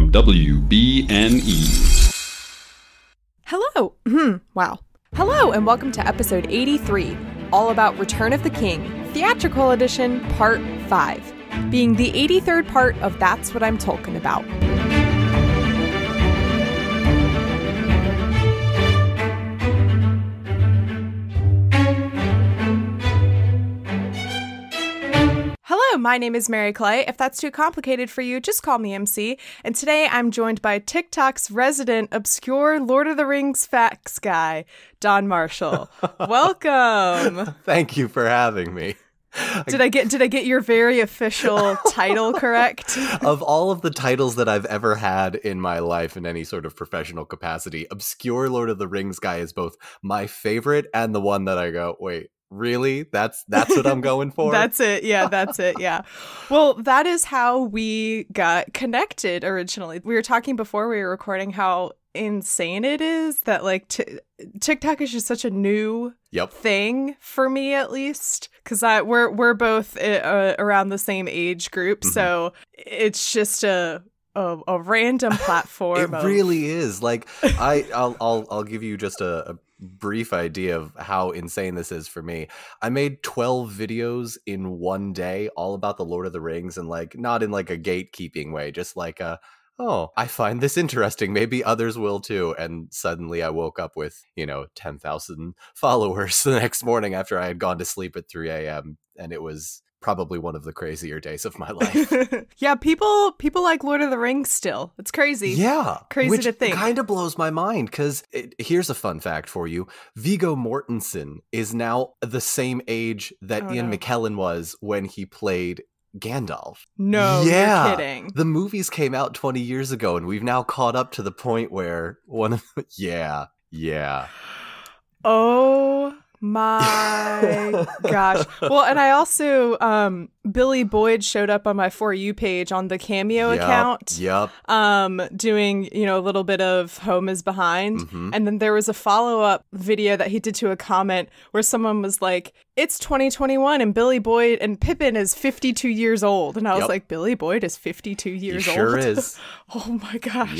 from WBNE. Hello. Wow. Hello, and welcome to episode 83, all about Return of the King, Theatrical Edition, Part 5, being the 83rd part of That's What I'm Tolkien About. Hello, my name is Mary Clay. If that's too complicated for you, just call me MC. And today I'm joined by TikTok's resident obscure Lord of the Rings facts guy, Don Marshall. Welcome. Thank you for having me. Did I get your very official title correct? Of all of the titles that I've ever had in my life in any sort of professional capacity, obscure Lord of the Rings guy is both my favorite and the one that I go, wait, really? That's what I'm going for? That's it. Yeah, that's it. Yeah. Well, that is how we got connected originally. We were talking before we were recording how insane it is that like TikTok is just such a new thing for me, at least, because we're both around the same age group, so it's just a random platform. It really is. Like I'll give you just a brief idea of how insane this is for me. I made 12 videos in one day, all about the Lord of the Rings, and like not in like a gatekeeping way, just like oh, I find this interesting. Maybe others will too. And suddenly I woke up with, 10,000 followers the next morning after I had gone to sleep at 3 a.m. And it was probably one of the crazier days of my life. Yeah, people like Lord of the Rings still. It's crazy. Yeah. Crazy to think. Which kind of blows my mind, because here's a fun fact for you. Viggo Mortensen is now the same age that Ian McKellen was when he played Gandalf. No, you're kidding. The movies came out 20 years ago, and we've now caught up to the point where yeah. Oh my gosh. Well, and I also Billy Boyd showed up on my For You page on the Cameo account. Doing, a little bit of Home is Behind. And then there was a follow-up video that he did to a comment where someone was like, it's 2021 and Billy Boyd and Pippin is 52 years old. And I was like, Billy Boyd is 52 years old? Sure is. Oh my gosh.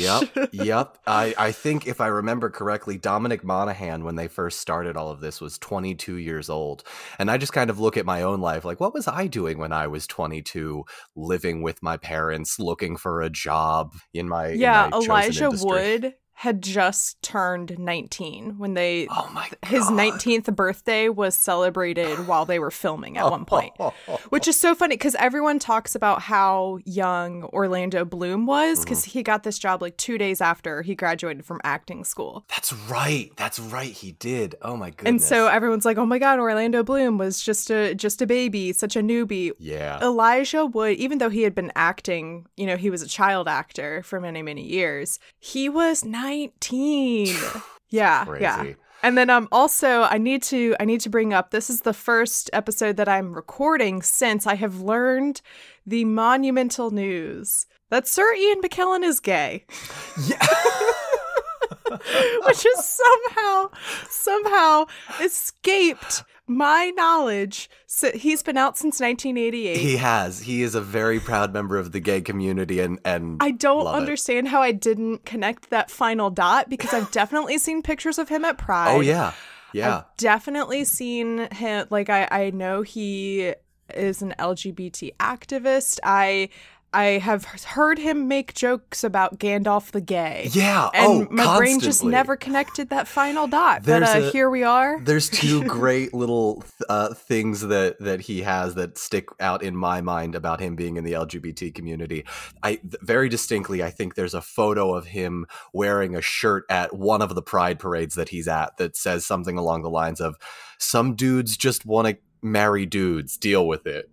Yep. I think if I remember correctly, Dominic Monaghan, when they first started all of this, was 22 years old. And I just kind of look at my own life like, what was I doing when I was 22, living with my parents, looking for a job in my in my Elijah industry? Wood had just turned 19 when his 19th birthday was celebrated while they were filming at one point, which is so funny because everyone talks about how young Orlando Bloom was because he got this job like 2 days after he graduated from acting school. That's right, he did. Oh my goodness. And so everyone's like, oh my god, Orlando Bloom was just a baby, such a newbie. Yeah. Elijah Wood, even though he had been acting, he was a child actor for many, many years, he was 19. Yeah. Crazy. Yeah. And then also I need to bring up, this is the first episode that I'm recording since I have learned the monumental news that Sir Ian McKellen is gay. Yeah. Which is somehow escaped my knowledge. So he's been out since 1988. He has. He is a very proud member of the gay community, and I don't understand how I didn't connect that final dot, because I've definitely seen pictures of him at Pride. Oh yeah. I've definitely seen him. Like I know he is an LGBT activist. I have heard him make jokes about Gandalf the gay. Yeah, and my constantly. Brain just never connected that final dot. But here we are. There's two great little things that he has that stick out in my mind about him being in the LGBT community. Very distinctly, I think there's a photo of him wearing a shirt at one of the Pride parades that he's at that says something along the lines of, "Some dudes just want to marry dudes, deal with it."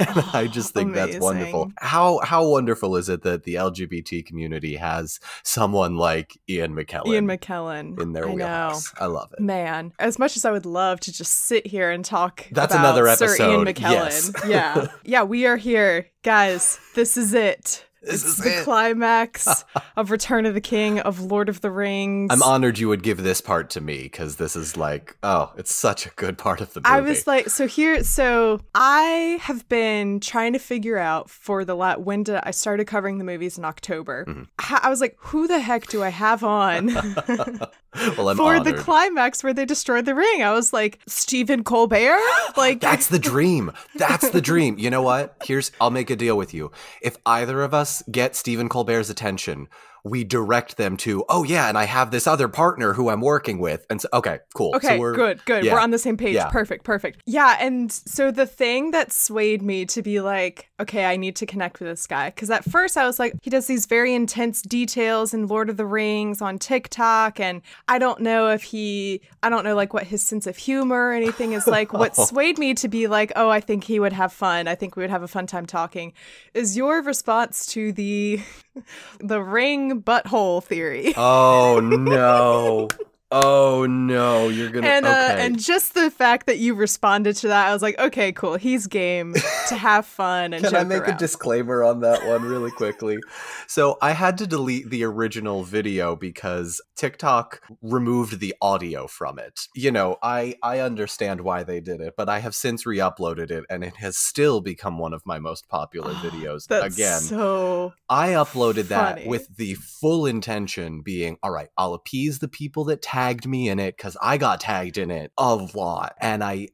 And I just think that's wonderful. How wonderful is it that the LGBT community has someone like Ian McKellen in their wheelhouse? I love it. Man, as much as I would love to just sit here and talk that's about another episode. Sir Ian McKellen. Yes. Yeah, we are here. Guys, this is it. This It's is the it. climax of Return of the King, of Lord of the Rings. I'm honored you would give this part to me because this is like, oh, it's such a good part of the movie. I was like, so I have been trying to figure out for I started covering the movies in October. I was like, who the heck do I have on well, I'm for honored. the climax where they destroyed the ring? I was like, Stephen Colbert? Like, That's the dream. That's the dream. You know what? I'll make a deal with you. If either of us get Stephen Colbert's attention, we direct them to, oh yeah, and I have this other partner who I'm working with. And so, okay, cool. okay, So good. yeah. We're on the same page. Yeah. Perfect. Yeah, and so the thing that swayed me to be like, okay, I need to connect with this guy. Because at first I was like, he does these very intense details in Lord of the Rings on TikTok. And I don't know like what his sense of humor or anything is like. What swayed me to be like, oh, I think he would have fun. I think we would have a fun time talking. Is your response to the ring butthole theory. Oh no. Oh no, you're gonna okay. And just the fact that you responded to that, I was like, okay, cool. He's game to have fun and Can joke I make around. a disclaimer on that one really quickly? So I had to delete the original video because TikTok removed the audio from it. You know, I understand why they did it, but I have since re-uploaded it and it has still become one of my most popular videos. That's Again, so I uploaded that funny. with the full intention being, all right, I'll appease the people that tagged me in it because I got tagged in it a lot. And I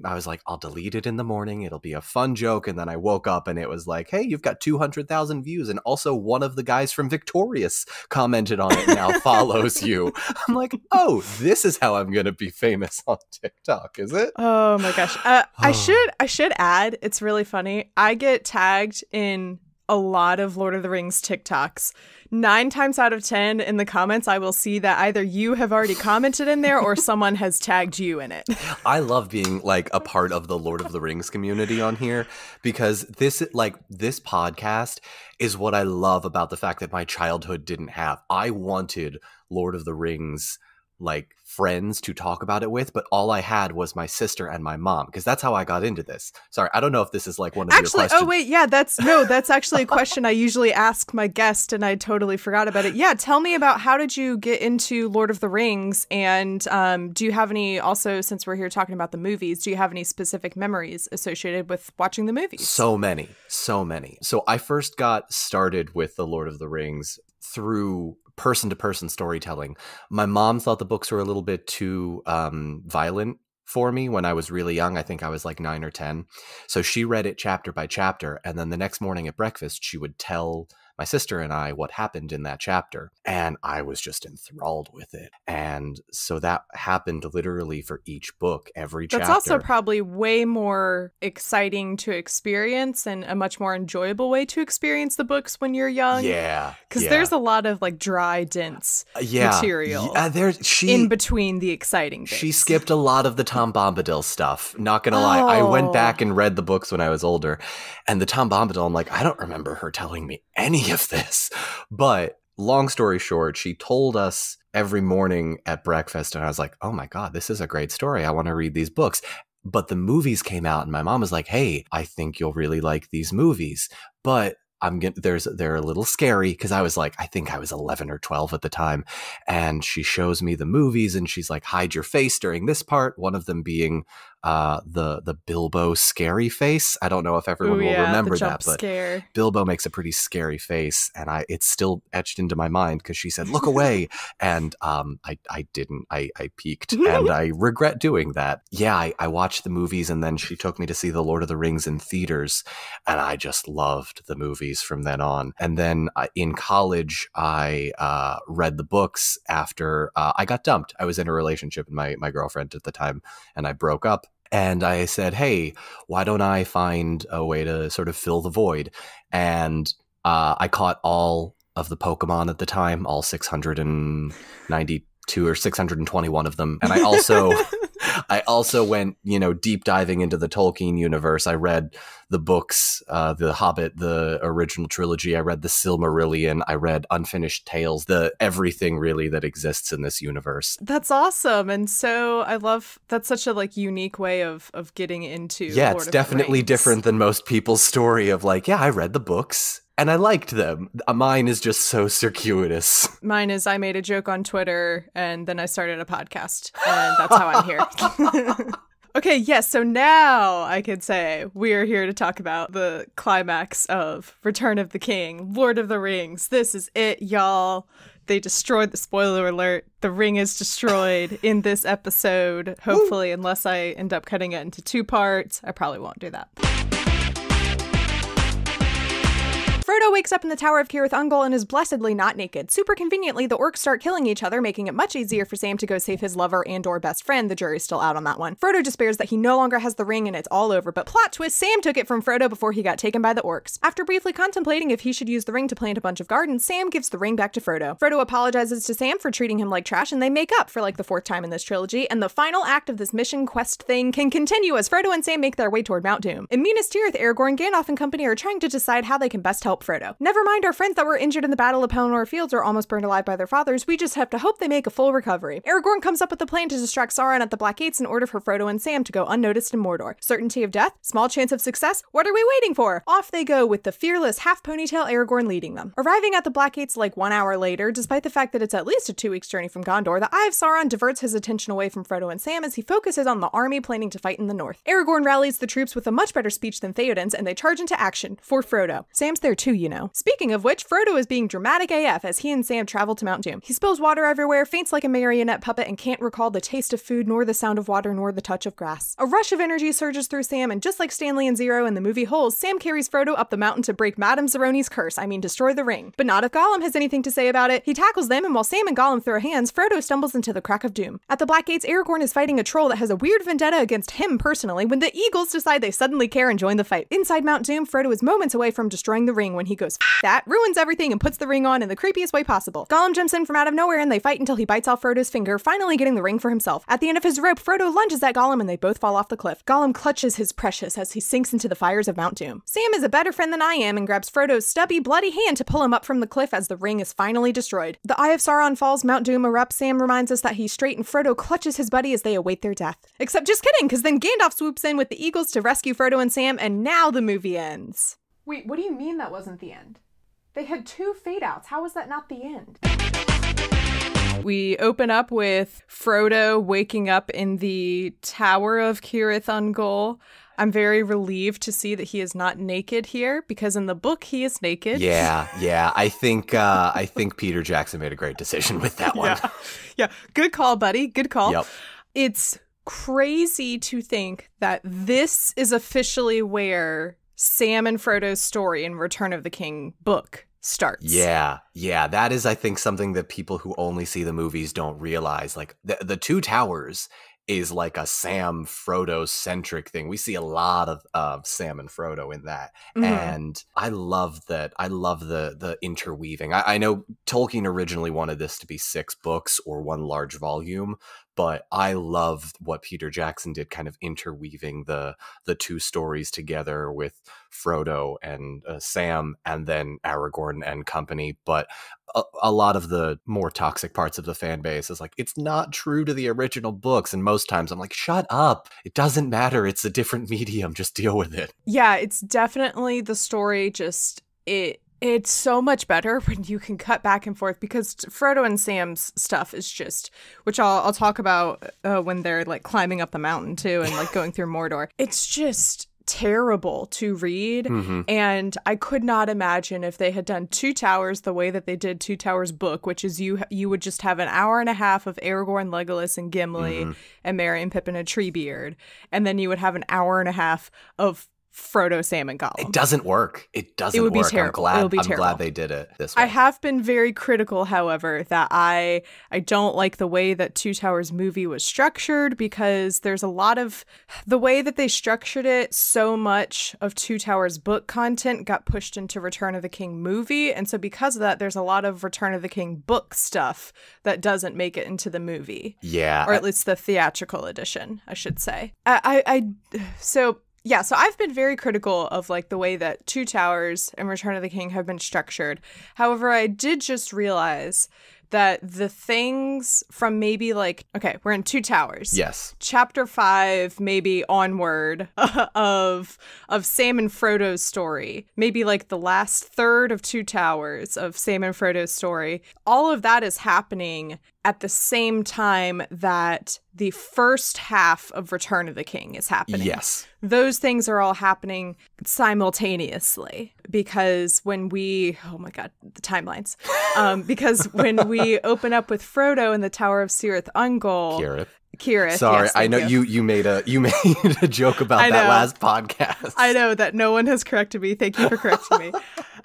was like, I'll delete it in the morning. It'll be a fun joke. And then I woke up and it was like, hey, you've got 200,000 views. And also one of the guys from Victorious commented on it, now follows you. I'm like, oh, this is how I'm going to be famous on TikTok, is it? Oh my gosh. I should add, it's really funny. I get tagged in a lot of Lord of the Rings TikToks. 9 times out of 10 in the comments, I will see that either you have already commented in there or someone has tagged you in it. I love being like a part of the Lord of the Rings community on here because this podcast is what I love about the fact that my childhood didn't have. I wanted Lord of the Rings like friends to talk about it with, but all I had was my sister and my mom because that's how I got into this. Sorry, I don't know if this is like one of your questions. Oh wait, yeah, that's actually a question I usually ask my guest and I totally forgot about it. Yeah, tell me about how did you get into Lord of the Rings, and do you have any, also since we're here talking about the movies, do you have any specific memories associated with watching the movies? So many. So I first got started with the Lord of the Rings through person-to-person storytelling. My mom thought the books were a little bit too violent for me when I was really young. I think I was like 9 or 10. So she read it chapter by chapter. And then the next morning at breakfast, she would tell my sister and I what happened in that chapter. And I was just enthralled with it. And so that happened literally for each book, every chapter. That's also probably way more exciting to experience and a much more enjoyable way to experience the books when you're young. Yeah. Because there's a lot of like dry, dense material in between the exciting bits. She skipped a lot of the Tom Bombadil stuff. Not gonna lie. I went back and read the books when I was older. And the Tom Bombadil, I'm like, I don't remember her telling me any of this. But long story short, she told us every morning at breakfast, and I was like, oh my God, this is a great story. I want to read these books. But the movies came out and my mom was like, hey, I think you'll really like these movies. But they're a little scary because I think I was 11 or 12 at the time. And she shows me the movies and she's like, hide your face during this part. One of them being the Bilbo scary face. I don't know if everyone will remember that, but scare. Bilbo makes a pretty scary face, and it's still etched into my mind because she said, look away. And I didn't. I peeked and I regret doing that. Yeah, I watched the movies and then she took me to see The Lord of the Rings in theaters, and I just loved the movies from then on. And then in college, I read the books after I got dumped. I was in a relationship with my girlfriend at the time, and I broke up. And I said, hey, why don't I find a way to sort of fill the void? And I caught all of the Pokemon at the time, all 692 or 621 of them. And I also went, deep diving into the Tolkien universe. I read the books, The Hobbit, the original trilogy. I read the Silmarillion. I read Unfinished Tales, everything really that exists in this universe. That's awesome. And so I love, that's such a like unique way of getting into Yeah, Lord it's of definitely the Rings. different than most people's story of like, yeah, I read the books And I liked them. Mine is just so circuitous. Mine is I made a joke on Twitter and then I started a podcast. And that's how I'm here. Okay, yes, so now I could say we are here to talk about the climax of Return of the King, Lord of the Rings. This is it, y'all. They destroyed the spoiler alert. The ring is destroyed in this episode. Hopefully, unless I end up cutting it into 2 parts. I probably won't do that. Frodo wakes up in the Tower of Cirith Ungol and is blessedly not naked. Super conveniently, the orcs start killing each other, making it much easier for Sam to go save his lover and or best friend. The jury's still out on that one. Frodo despairs that he no longer has the ring and it's all over, but plot twist, Sam took it from Frodo before he got taken by the orcs. After briefly contemplating if he should use the ring to plant a bunch of gardens, Sam gives the ring back to Frodo. Frodo apologizes to Sam for treating him like trash, and they make up for like the 4th time in this trilogy, and the final act of this mission quest thing can continue as Frodo and Sam make their way toward Mount Doom. In Minas Tirith, Aragorn, Gandalf, and company are trying to decide how they can best help Frodo. Never mind our friends that were injured in the Battle of Pelennor Fields or almost burned alive by their fathers, we just have to hope they make a full recovery. Aragorn comes up with a plan to distract Sauron at the Black Gates in order for Frodo and Sam to go unnoticed in Mordor. Certainty of death? Small chance of success? What are we waiting for? Off they go with the fearless half-ponytail Aragorn leading them. Arriving at the Black Gates like 1 hour later, despite the fact that it's at least a 2 weeks journey from Gondor, the Eye of Sauron diverts his attention away from Frodo and Sam as he focuses on the army planning to fight in the north. Aragorn rallies the troops with a much better speech than Theoden's, and they charge into action for Frodo. Sam's there too, you know. Speaking of which, Frodo is being dramatic AF as he and Sam travel to Mount Doom. He spills water everywhere, faints like a marionette puppet, and can't recall the taste of food, nor the sound of water, nor the touch of grass. A rush of energy surges through Sam, and just like Stanley and Zero in the movie Holes, Sam carries Frodo up the mountain to break Madame Zeroni's curse, destroy the ring. But not if Gollum has anything to say about it. He tackles them, and while Sam and Gollum throw hands, Frodo stumbles into the crack of doom. At the Black Gates, Aragorn is fighting a troll that has a weird vendetta against him personally when the Eagles decide they suddenly care and join the fight. Inside Mount Doom, Frodo is moments away from destroying the ring when he goes F that, ruins everything, and puts the ring on in the creepiest way possible. Gollum jumps in from out of nowhere and they fight until he bites off Frodo's finger, finally getting the ring for himself. At the end of his rope, Frodo lunges at Gollum and they both fall off the cliff. Gollum clutches his precious as he sinks into the fires of Mount Doom. Sam is a better friend than I am and grabs Frodo's stubby, bloody hand to pull him up from the cliff as the ring is finally destroyed. The Eye of Sauron falls, Mount Doom erupts, Sam reminds us that he's straight, and Frodo clutches his buddy as they await their death. Except just kidding, because then Gandalf swoops in with the Eagles to rescue Frodo and Sam, and now the movie ends. Wait, what do you mean that wasn't the end? They had 2 fade-outs. How was that not the end? We open up with Frodo waking up in the Tower of Cirith Ungol. I'm very relieved to see that he is not naked here, because in the book he is naked. Yeah. I think Peter Jackson made a great decision with that one. Yeah. Good call, buddy. Good call. Yep. It's crazy to think that this is officially where Sam and Frodo's story in Return of the King book starts. Yeah, that is, I think, something that people who only see the movies don't realize. Like, the Two Towers is like a Sam Frodo centric thing. We see a lot of Sam and Frodo in that. Mm-hmm. And I love that. I love the interweaving. I know Tolkien originally wanted this to be 6 books or 1 large volume, but I love what Peter Jackson did, kind of interweaving the 2 stories together with Frodo and Sam, and then Aragorn and company. But a lot of the more toxic parts of the fan base is like, it's not true to the original books. And most times I'm like, shut up. It doesn't matter. It's a different medium. Just deal with it. Yeah, it's definitely the story. It's so much better when you can cut back and forth, because Frodo and Sam's stuff is just, which I'll talk about when they're like climbing up the mountain too and like going through Mordor. It's just terrible to read. Mm-hmm. And I could not imagine if they had done Two Towers the way that they did Two Towers book, which is you would just have an hour and a half of Aragorn, Legolas, and Gimli, and Merry and Pippin and Treebeard, and then you would have an hour and a half of Frodo, Sam, and Gollum. It doesn't work. It would be terrible. I'm glad they did it this way. I have been very critical, however, that I don't like the way that Two Towers movie was structured, because there's a lot of the way that they structured it. So much of Two Towers book content got pushed into Return of the King movie, and so because of that, there's a lot of Return of the King book stuff that doesn't make it into the movie. Yeah, or at least the theatrical edition, I should say. So I've been very critical of like the way that Two Towers and Return of the King have been structured. However, I did just realize that the things from maybe like, okay, we're in Two Towers. Yes. Chapter 5, maybe onward of Sam and Frodo's story. Maybe like the last third of Two Towers of Sam and Frodo's story. All of that is happening at the same time that the first half of Return of the King is happening. Yes. Those things are all happening simultaneously because when we, oh my God, the timelines. Because when we open up with Frodo in the Tower of Cirith Ungol. Kirith. Sorry, yes, I know you made a joke about that last podcast. I know that no one has corrected me. Thank you for correcting me.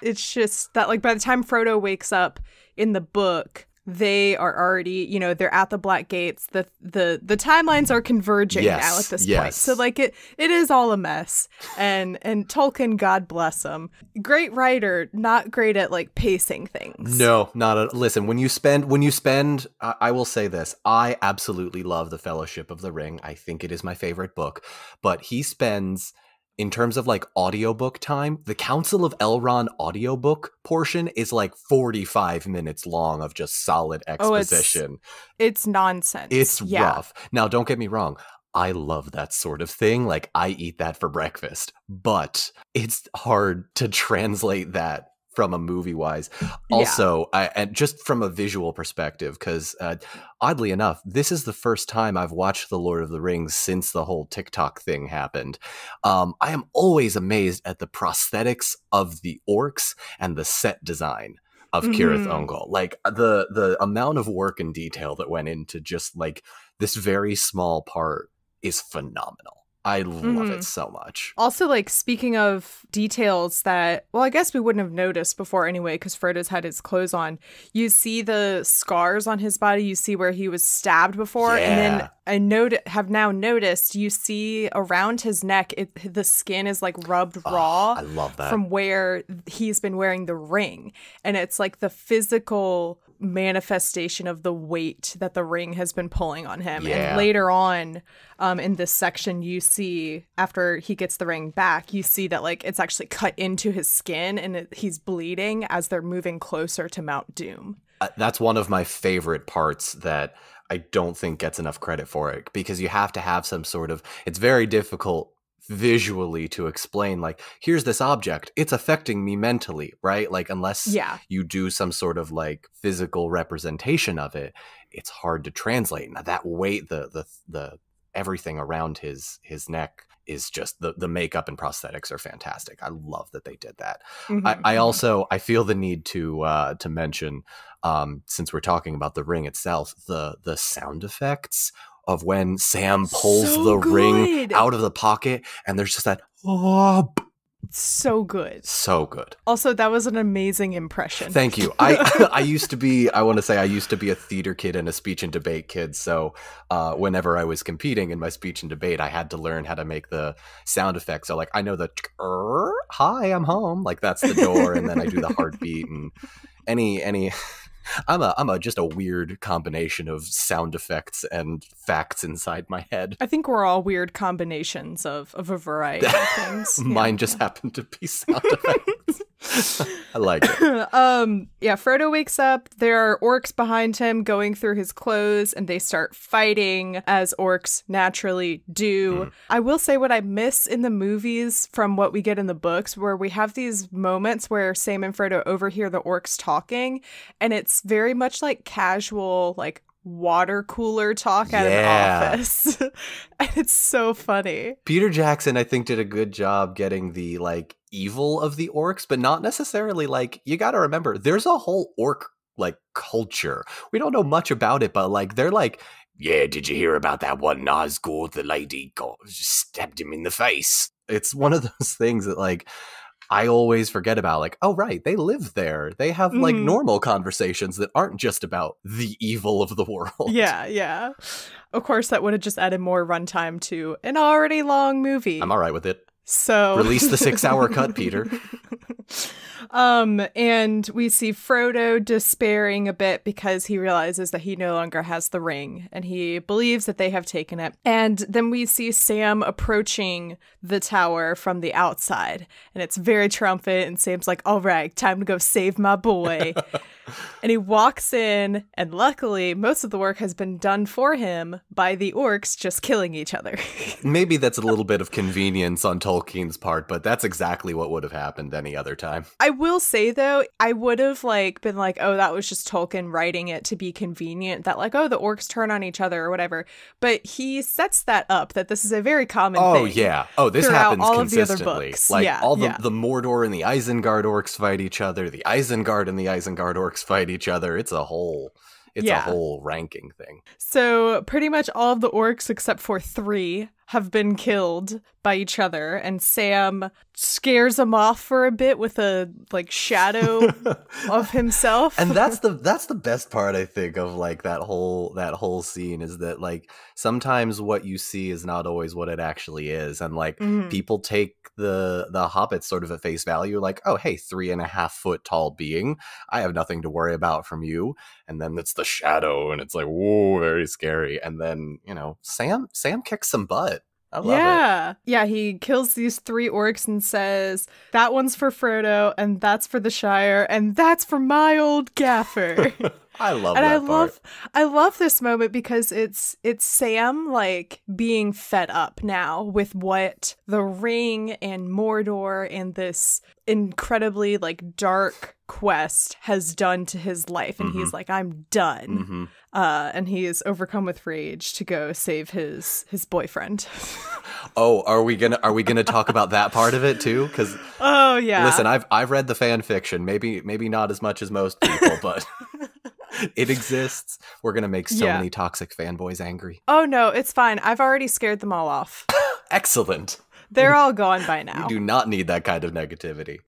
It's just that like by the time Frodo wakes up in the book, they are already, you know, they're at the Black Gates. The timelines are converging now at this point. So like it is all a mess. And Tolkien, God bless him, great writer, not great at like pacing things. No, not at. Listen, when you spend, I will say this: I absolutely love The Fellowship of the Ring. I think it is my favorite book. But he spends, in terms of like audiobook time, the Council of Elrond audiobook portion is like 45 minutes long of just solid exposition. It's nonsense. It's rough. Now, don't get me wrong. I love that sort of thing. Like, I eat that for breakfast. But it's hard to translate that from a movie wise. Also, and just from a visual perspective, because oddly enough, this is the first time I've watched The Lord of the Rings since the whole TikTok thing happened. I am always amazed at the prosthetics of the orcs and the set design of Cirith Ungol. Like the amount of work and detail that went into just like this very small part is phenomenal. I love it so much. Also, like, speaking of details that, well, I guess we wouldn't have noticed before anyway, because Frodo's had his clothes on. You see the scars on his body. You see where he was stabbed before. Yeah. And then have now noticed, you see around his neck, the skin is like rubbed raw. I love that. From where he's been wearing the ring. And it's like the physical manifestation of the weight that the ring has been pulling on him. Yeah. And later on in this section, you see, after he gets the ring back, you see that like it's actually cut into his skin and he's bleeding as they're moving closer to Mount Doom. That's one of my favorite parts that I don't think gets enough credit for it, because you have to have some sort of, it's very difficult visually to explain, like, here's this object, it's affecting me mentally, right? Like, unless you do some sort of like physical representation of it, it's hard to translate. Now that weight, the everything around his neck is just, the makeup and prosthetics are fantastic. I love that they did that. I feel the need to mention, since we're talking about the ring itself, the sound effects of when Sam pulls the ring out of the pocket and there's just that, so good. So good. Also, that was an amazing impression. Thank you. I used to be a theater kid and a speech and debate kid. So whenever I was competing in my speech and debate, I had to learn how to make the sound effects. So like, I know the hi, I'm home. Like, that's the door. And then I do the heartbeat and any I'm just a weird combination of sound effects and facts inside my head. I think we're all weird combinations of a variety of things. Mine just happened to be sound effects. I like it. Frodo wakes up. There are orcs behind him going through his clothes, and they start fighting, as orcs naturally do. I will say what I miss in the movies from what we get in the books, where we have these moments where Sam and Frodo overhear the orcs talking, and it's very much like casual, like, water cooler talk at an office. And it's so funny. Peter Jackson, I think, did a good job getting the like evil of the orcs, but not necessarily like, you got to remember, there's a whole orc like culture. We don't know much about it, but like they're like, yeah, did you hear about that one Nazgul? The lady stabbed him in the face. It's one of those things that like I always forget about, like, oh, right, they live there. They have, like, normal conversations that aren't just about the evil of the world. Yeah. Of course, that would have just added more runtime to an already long movie. I'm all right with it. So release the 6-hour cut, Peter. And we see Frodo despairing a bit because he realizes that he no longer has the ring and he believes that they have taken it. And then we see Sam approaching the tower from the outside, and it's very triumphant, and Sam's like, all right, time to go save my boy. And he walks in, and luckily, most of the work has been done for him by the orcs just killing each other. Maybe that's a little bit of convenience on Tolkien's part, but that's exactly what would have happened any other time. I will say, though, I would have been like, oh, that was just Tolkien writing it to be convenient, that like, oh, the orcs turn on each other or whatever. But he sets that up, that this is a very common thing. Oh, yeah. Oh, this happens all consistently. Of the other books. Like, the Mordor and the Isengard orcs fight each other, the Isengard and the Isengard orcs fight each other. It's a whole ranking thing. So pretty much all of the orcs except for 3 have been killed by each other, and Sam scares them off for a bit with a shadow of himself. And that's the best part, I think, of like that whole scene, is that like sometimes what you see is not always what it actually is, and like people take the hobbits sort of at face value, like, oh hey, 3.5 foot tall being, I have nothing to worry about from you. And then it's the shadow, and it's like, whoa, very scary. And then, you know, Sam kicks some butt. I love it. Yeah, he kills these 3 orcs and says, that one's for Frodo, and that's for the Shire, and that's for my old gaffer. I love that part. I love this moment because it's Sam like being fed up now with what the Ring and Mordor and this incredibly like dark quest has done to his life, and he's like, I'm done. And he is overcome with rage to go save his boyfriend. Oh, are we gonna talk about that part of it too? Because listen, I've read the fan fiction, maybe not as much as most people, but it exists. We're gonna make so many toxic fanboys angry. Oh no, it's fine. I've already scared them all off. Excellent. They're all gone by now. We do not need that kind of negativity.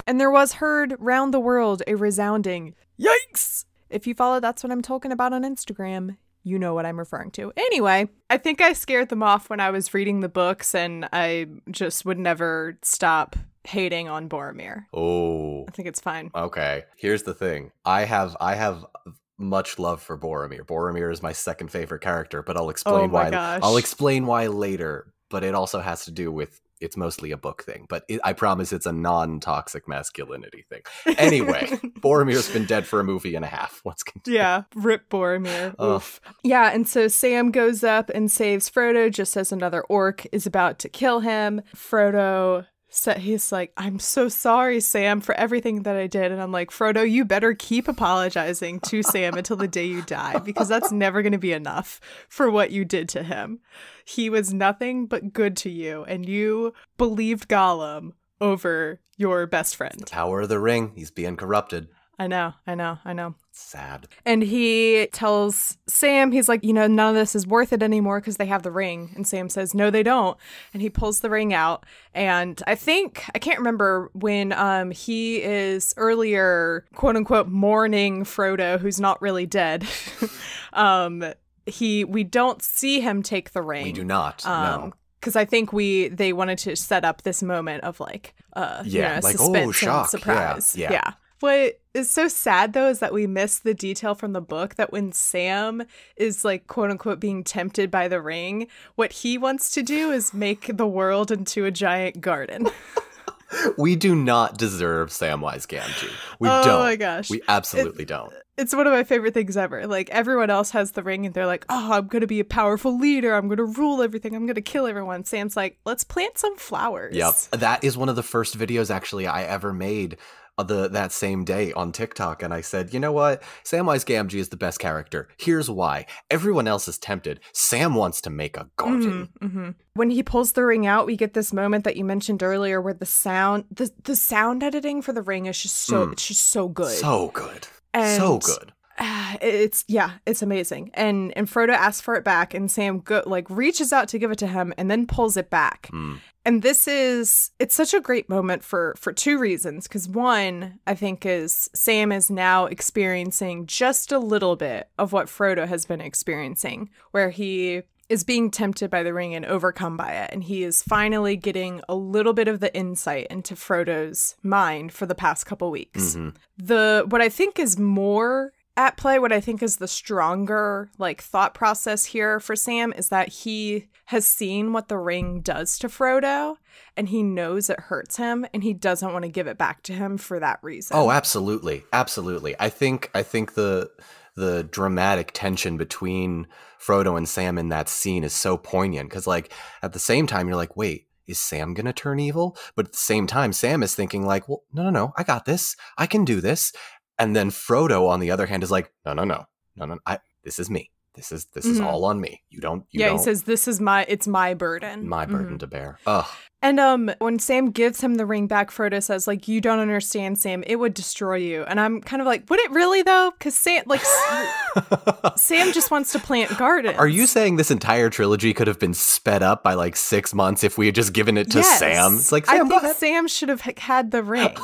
And there was heard round the world a resounding yikes. If you follow That's What I'm Talking About on Instagram, you know what I'm referring to. Anyway, I think I scared them off when I was reading the books, and I just would never stop hating on Boromir. Oh. I think it's fine. Okay. Here's the thing. I have much love for Boromir. Boromir is my second favorite character, but I'll explain why. Gosh. I'll explain why later, but it also has to do with, it's mostly a book thing, but I promise it's a non-toxic masculinity thing. Anyway, Boromir's been dead for a movie and a half. Let's continue. Yeah, rip Boromir. Oof. Yeah, and so Sam goes up and saves Frodo just as another orc is about to kill him. Frodo, he's like, I'm so sorry, Sam, for everything that I did. And I'm like, Frodo, you better keep apologizing to Sam until the day you die, because that's never going to be enough for what you did to him. He was nothing but good to you, and you believed Gollum over your best friend. The power of the ring. He's being corrupted. I know. Sad. And he tells Sam, he's like, you know, none of this is worth it anymore because they have the ring. And Sam says, no, they don't. And he pulls the ring out. And I can't remember when he is earlier, quote unquote, mourning Frodo, who's not really dead. We don't see him take the ring. We do not, no. Because I think they wanted to set up this moment of like suspense shock. And surprise. Yeah. What is so sad, though, is that we miss the detail from the book that when Sam is, like, quote-unquote being tempted by the ring, what he wants to do is make the world into a giant garden. We do not deserve Samwise Gamgee. We don't. Oh, my gosh. We absolutely don't. It's one of my favorite things ever. Like, everyone else has the ring, and they're like, oh, I'm going to be a powerful leader. I'm going to rule everything. I'm going to kill everyone. Sam's like, let's plant some flowers. Yep. That is one of the first videos, actually, I ever made that same day on TikTok, and I said, you know what? Samwise Gamgee is the best character. Here's why. Everyone else is tempted. Sam wants to make a garden. When he pulls the ring out, we get this moment that you mentioned earlier where the sound editing for the ring is just it's just so good. So good. And so good. It's amazing. And Frodo asks for it back, and Sam reaches out to give it to him and then pulls it back. And it's such a great moment for 2 reasons. Because one, I think, is Sam is now experiencing just a little bit of what Frodo has been experiencing, where he is being tempted by the ring and overcome by it. And he is finally getting a little bit of the insight into Frodo's mind for the past couple weeks. What I think is more at play, what I think is the stronger like thought process here for Sam is that he has seen what the ring does to Frodo and he knows it hurts him and he doesn't want to give it back to him for that reason. Oh, absolutely. Absolutely. I think the dramatic tension between Frodo and Sam in that scene is so poignant because like at the same time you're like, wait, is Sam going to turn evil? But at the same time, Sam is thinking like, well, no, I got this. I can do this. And then Frodo, on the other hand, is like, no. This is me. This is all on me. You don't. He says, it's my burden. My burden to bear. Ugh. And when Sam gives him the ring back, Frodo says, like, you don't understand, Sam. It would destroy you. And I'm kind of like, would it really, though? Because Sam just wants to plant gardens. Are you saying this entire trilogy could have been sped up by like 6 months if we had just given it to Sam? It's like, Sam, I think Sam should have had the ring.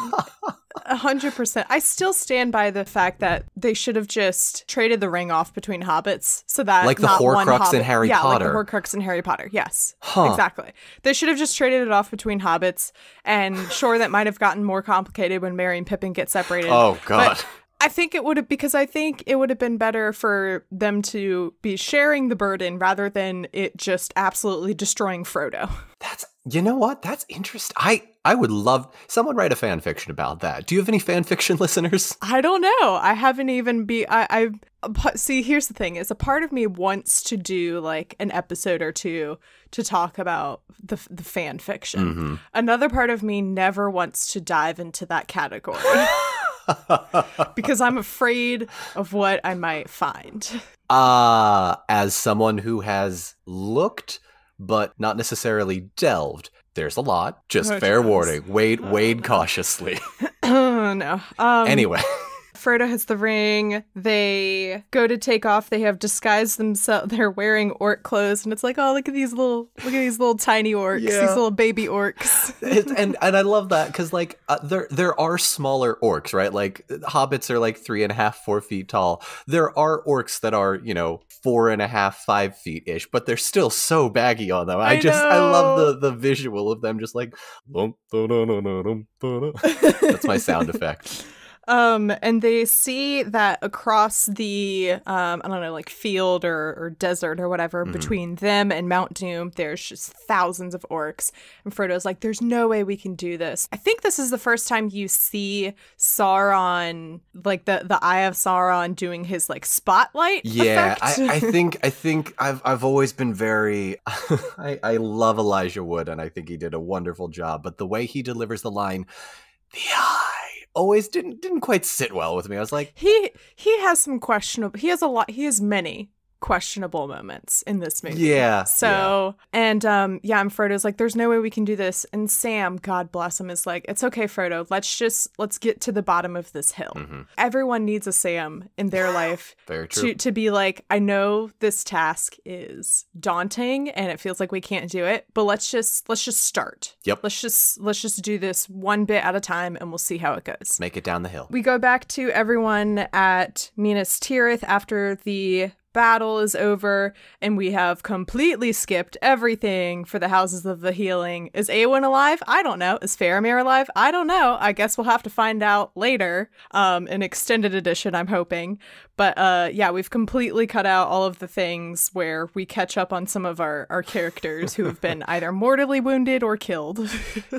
100%. I still stand by the fact that they should have just traded the ring off between hobbits so that like the Horcrux in Harry Potter. Yeah, like the Horcrux in Harry Potter. Yes, exactly. They should have just traded it off between hobbits, and sure, that might have gotten more complicated when Merry and Pippin get separated. Oh God. But I think it would have, because I think it would have been better for them to be sharing the burden rather than it just absolutely destroying Frodo. You know what? That's interesting. I would love someone write a fan fiction about that. Do you have any fan fiction listeners? I don't know. I haven't even see, here's the thing is a part of me wants to do like an episode or two to talk about the fan fiction. Mm-hmm. Another part of me never wants to dive into that category. Because I'm afraid of what I might find. As someone who has looked but not necessarily delved, there's a lot. Just fair warning. Wade cautiously. Oh, no. Anyway. Frodo has the ring. They go to take off. They have disguised themselves. They're wearing orc clothes, and it's like, oh, look at these little tiny orcs, these little baby orcs. and I love that because like there are smaller orcs, right? Like hobbits are like 3.5, 4 feet tall. There are orcs that are 4.5, 5 feet ish, but they're still so baggy on them. I love the visual of them just like. That's my sound effect. And they see that across the, I don't know, like field or desert or whatever, between them and Mount Doom, there's just thousands of orcs. And Frodo's like, there's no way we can do this. I think this is the first time you see Sauron, like the Eye of Sauron doing his like spotlight effect. I think I've always been very, I love Elijah Wood and I think he did a wonderful job, but the way he delivers the line, the eye, always didn't quite sit well with me. I was like, he has some questionable. He has many questionable moments in this movie. Yeah. So, and and Frodo's like, there's no way we can do this. And Sam, God bless him, is like, it's okay, Frodo. Let's get to the bottom of this hill. Mm-hmm. Everyone needs a Sam in their life. Very true. To be like, I know this task is daunting and it feels like we can't do it, but let's just start. Yep. Let's just do this one bit at a time and we'll see how it goes. Make it down the hill. We go back to everyone at Minas Tirith after the battle is over, and we have completely skipped everything for the Houses of the Healing. Is Eowyn alive? I don't know. Is Faramir alive? I don't know. I guess we'll have to find out later. An extended edition, I'm hoping. But we've completely cut out all of the things where we catch up on some of our characters who have been either mortally wounded or killed.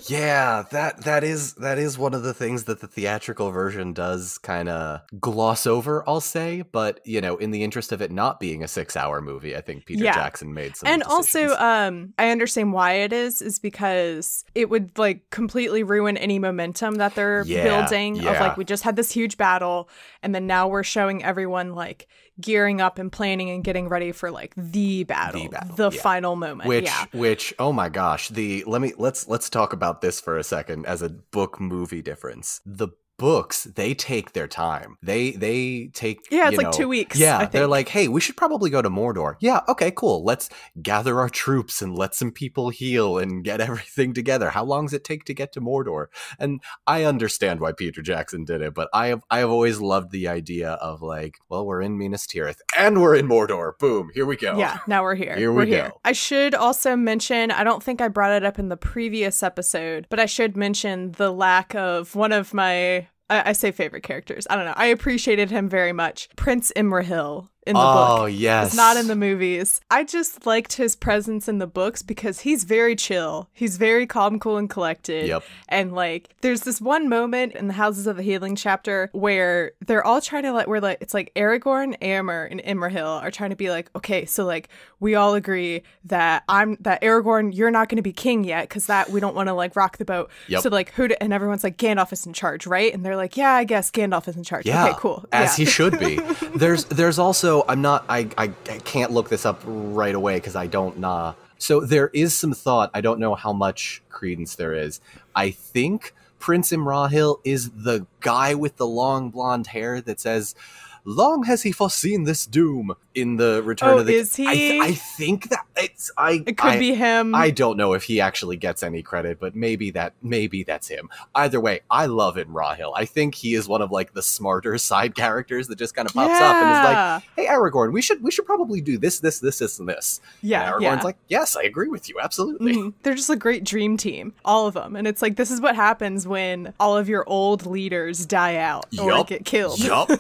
Yeah, that is one of the things that the theatrical version does kind of gloss over, I'll say. But, in the interest of it not being a 6-hour movie, I think Peter Jackson made some and decisions. Also, I understand why it is because it would like completely ruin any momentum that they're building of like, we just had this huge battle and then now we're showing everyone like gearing up and planning and getting ready for like the battle, the final moment. Which oh my gosh, let's talk about this for a second as a book movie difference. The books, they take their time. They take it's like 2 weeks. Yeah, they're like, hey, we should probably go to Mordor. Yeah, okay, cool. Let's gather our troops and let some people heal and get everything together. How long does it take to get to Mordor? And I understand why Peter Jackson did it, but I have always loved the idea of like, well, we're in Minas Tirith and we're in Mordor. Boom, here we go. Yeah, now we're here. Here we go. I should also mention, I don't think I brought it up in the previous episode, but I should mention the lack of one of my I say favorite characters. I don't know. I appreciated him very much. Prince Imrahil in the Oh, book. yes. It's not in the movies. I just liked his presence in the books because he's very chill. He's very calm, cool, and collected. Yep. And like, there's this one moment in the Houses of the Healing chapter where they're all trying to it's like Aragorn, Éomer, and Imrahil are trying to be like, okay, so like we all agree that Aragorn, you're not going to be king yet because that we don't want to like rock the boat. Yep. So like and everyone's like, Gandalf is in charge, right? And they're like, yeah, I guess Gandalf is in charge. Yeah, Okay, cool. As yeah. he should be. There's also, I can't look this up right away because I don't know. So there is some thought, I don't know how much credence there is. I think Prince Imrahil is the guy with the long blonde hair that says, long has he foreseen this doom in the Return of the... is he? I think that it could be him. I don't know if he actually gets any credit, but maybe that's him. Either way, I love Imrahil. I think he is one of like the smarter side characters that just kind of pops up and is like, hey, Aragorn, we should probably do this, and this. Yeah. And Aragorn's like, yes, I agree with you, absolutely. Mm-hmm. They're just a great dream team, all of them. And it's like, this is what happens when all of your old leaders die out or get killed. Yup.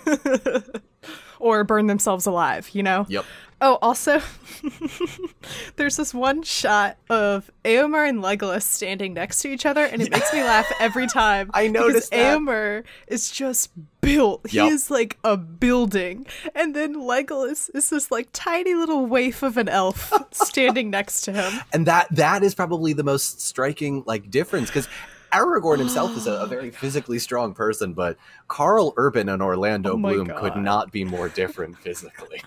Or burn themselves alive, you know? Yep. Oh, also, there's this one shot of Éomer and Legolas standing next to each other, and it makes me laugh every time. I noticed that. Éomer is just built. Yep. He is like a building. And then Legolas is this like tiny little waif of an elf standing next to him. And that is probably the most striking like difference, because Aragorn himself is a very physically strong person, but Carl Urban and Orlando Bloom could not be more different physically.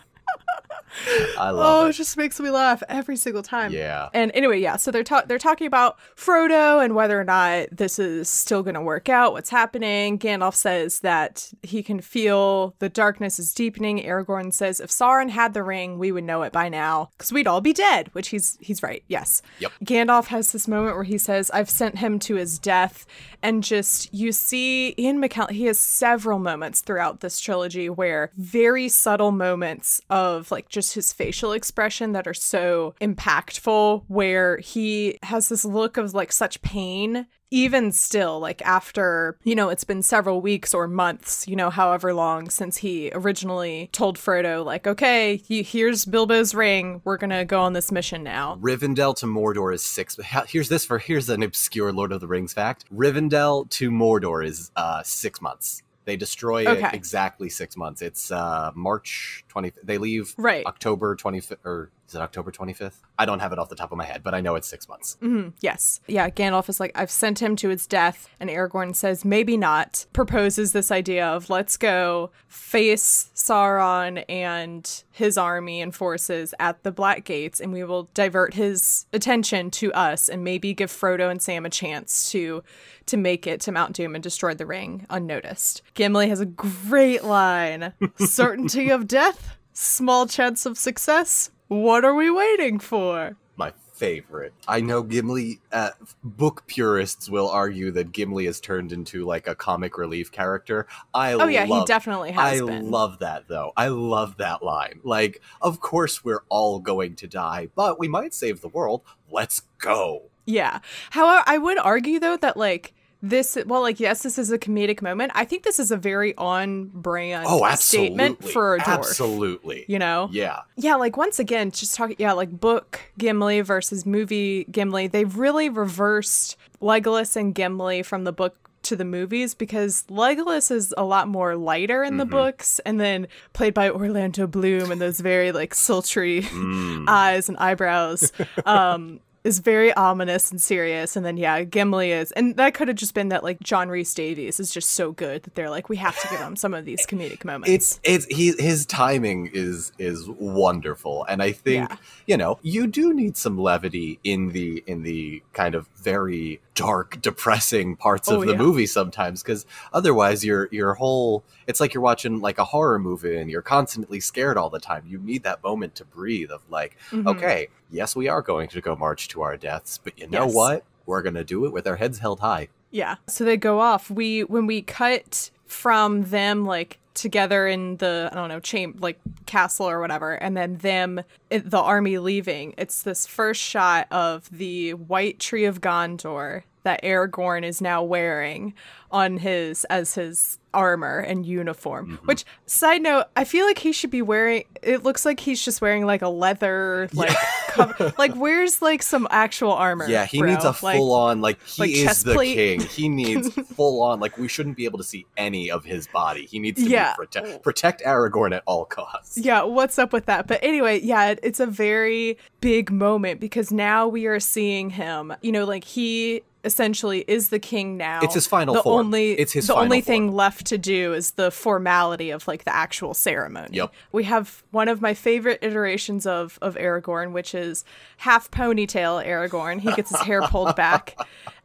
I love it. It just makes me laugh every single time. Yeah. And anyway, yeah, so they're talking about Frodo and whether or not this is still going to work out, what's happening. Gandalf says that he can feel the darkness is deepening. Aragorn says if Sauron had the ring, we would know it by now because we'd all be dead, which he's right. Yes. Yep. Gandalf has this moment where he says, I've sent him to his death. And just, you see Ian McKellen, he has several moments throughout this trilogy where very subtle moments of like just his facial expression that are so impactful, where he has this look of like such pain, even still, like after, it's been several weeks or months, however long since he originally told Frodo, like, okay, here's Bilbo's ring. We're going to go on this mission now. Rivendell to Mordor is 6. Here's an obscure Lord of the Rings fact. Rivendell to Mordor is 6 months. They destroy it exactly 6 months. It's March 20th. They leave October 25th, or is it October 25th? I don't have it off the top of my head, but I know it's 6 months. Mm-hmm. Yes. Yeah, Gandalf is like, I've sent him to his death. And Aragorn says, maybe not. Proposes this idea of let's go face Sauron and his army and forces at the Black Gates, and we will divert his attention to us and maybe give Frodo and Sam a chance to make it to Mount Doom and destroy the ring unnoticed. Gimli has a great line. Certainty of death, small chance of success. What are we waiting for? My favorite. I know Gimli, book purists will argue that Gimli has turned into like a comic relief character. He definitely has been. I love that though. I love that line. Like, of course we're all going to die, but we might save the world. Let's go. Yeah. However, I would argue though that like, this is a comedic moment. I think this is a very on-brand statement for a dwarf. Absolutely. Yeah. Yeah, like, once again, just talking, like, book Gimli versus movie Gimli, they've really reversed Legolas and Gimli from the book to the movies, because Legolas is a lot more lighter in the books, and then played by Orlando Bloom and those very, like, sultry eyes and eyebrows. Is very ominous and serious, and then Gimli is, and that could have just been that like John Rhys Davies is just so good that they're like, we have to give him some of these comedic moments. His timing is wonderful, and I think you do need some levity in the kind of very dark, depressing parts of the movie sometimes, because otherwise your whole, it's like you're watching like a horror movie and you're constantly scared all the time. You need that moment to breathe of like, okay, yes, we are going to go march to our deaths, but you know what? We're going to do it with our heads held high. Yeah. So they go off. When we cut from them like together in the, I don't know, like castle or whatever, and then the army leaving, it's this first shot of the White Tree of Gondor that Aragorn is now wearing on his armor and uniform. Which, side note, I feel like he should be wearing, it looks like he's just wearing like a leather cover. Like, where's like some actual armor? Yeah, he bro? needs a full on, like he is the plate. king. He needs full on, like we shouldn't be able to see any of his body. He needs to protect Aragorn at all costs. Yeah, what's up with that? But anyway, yeah, it's a very big moment because now we are seeing him, you know, like he essentially is the king now. It's his final form. The only thing left to do is the formality of like the actual ceremony. Yep. We have one of my favorite iterations of Aragorn, which is half ponytail Aragorn. He gets his hair pulled back.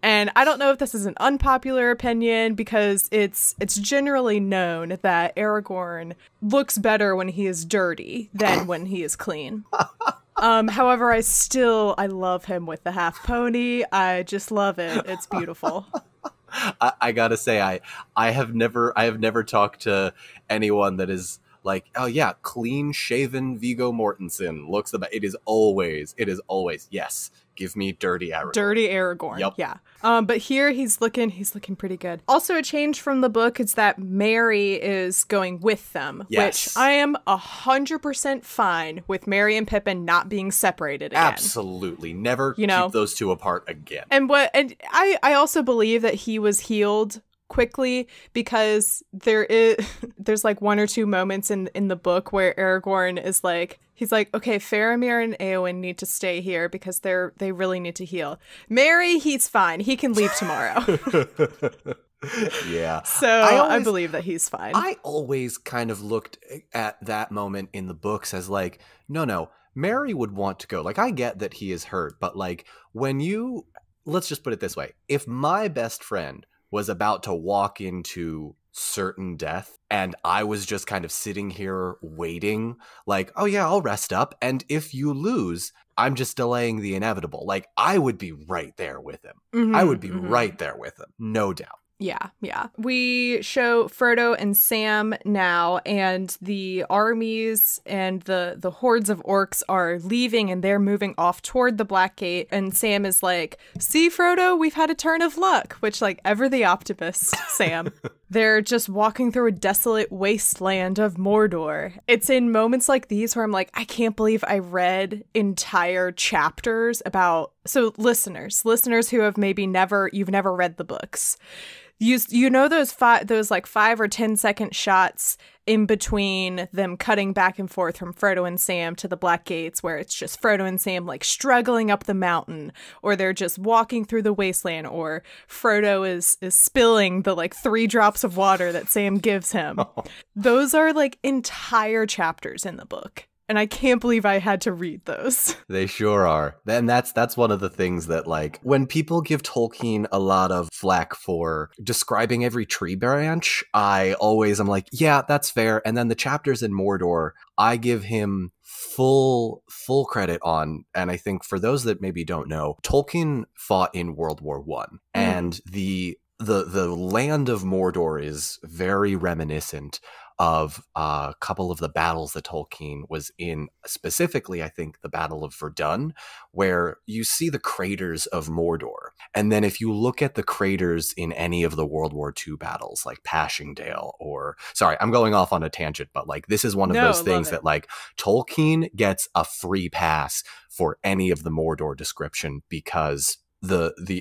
And I don't know if this is an unpopular opinion because it's generally known that Aragorn looks better when he is dirty than when he is clean. However, I love him with the half pony. I just love it. It's beautiful. I gotta say, I have never talked to anyone that is like, oh yeah, clean shaven Viggo Mortensen looks the best. It is always, yes. Give me dirty Aragorn. Dirty Aragorn. Yep. Yeah. But here he's looking pretty good. Also, a change from the book is that Merry is going with them, yes. which I am 100% fine with Merry and Pippin not being separated again. Absolutely. Never keep those two apart again. And I also believe that he was healed quickly because there's like one or two moments in the book where Aragorn is like, he's like, okay, Faramir and Eowyn need to stay here because they really need to heal. Merry, he's fine. He can leave tomorrow. Yeah. So I believe that he's fine. I always kind of looked at that moment in the books as like, no, Merry would want to go. Like, I get that he is hurt, but like let's just put it this way. If my best friend was about to walk into certain death and I was just kind of sitting here waiting, like, oh yeah, I'll rest up, and if you lose, I'm just delaying the inevitable. Like, I would be right there with him. I would be right there with him, no doubt. Yeah. We show Frodo and Sam now, and the armies and the hordes of orcs are leaving, and they're moving off toward the Black Gate. And Sam is like, "See, Frodo, we've had a turn of luck," which, like, ever the optimist, Sam. They're just walking through a desolate wasteland of Mordor. It's in moments like these where I'm like, I can't believe I read entire chapters about. So listeners who have maybe you've never read the books. You know those 5 or 10 second shots in between them cutting back and forth from Frodo and Sam to the Black Gates, where it's just Frodo and Sam like struggling up the mountain, or they're just walking through the wasteland, or Frodo is spilling the like 3 drops of water that Sam gives him. Those are like entire chapters in the book. And I can't believe I had to read those. They sure are. And that's one of the things that, like, when people give Tolkien a lot of flack for describing every tree branch, I'm like, yeah, that's fair. And then the chapters in Mordor, I give him full credit on. And I think for those that maybe don't know, Tolkien fought in World War I. And the land of Mordor is very reminiscent of a couple of the battles that Tolkien was in, specifically, I think, the Battle of Verdun, where you see the craters of Mordor. And then if you look at the craters in any of the World War II battles, like Passchendaele, sorry, I'm going off on a tangent, but like this is one of those things that like Tolkien gets a free pass for any of the Mordor description because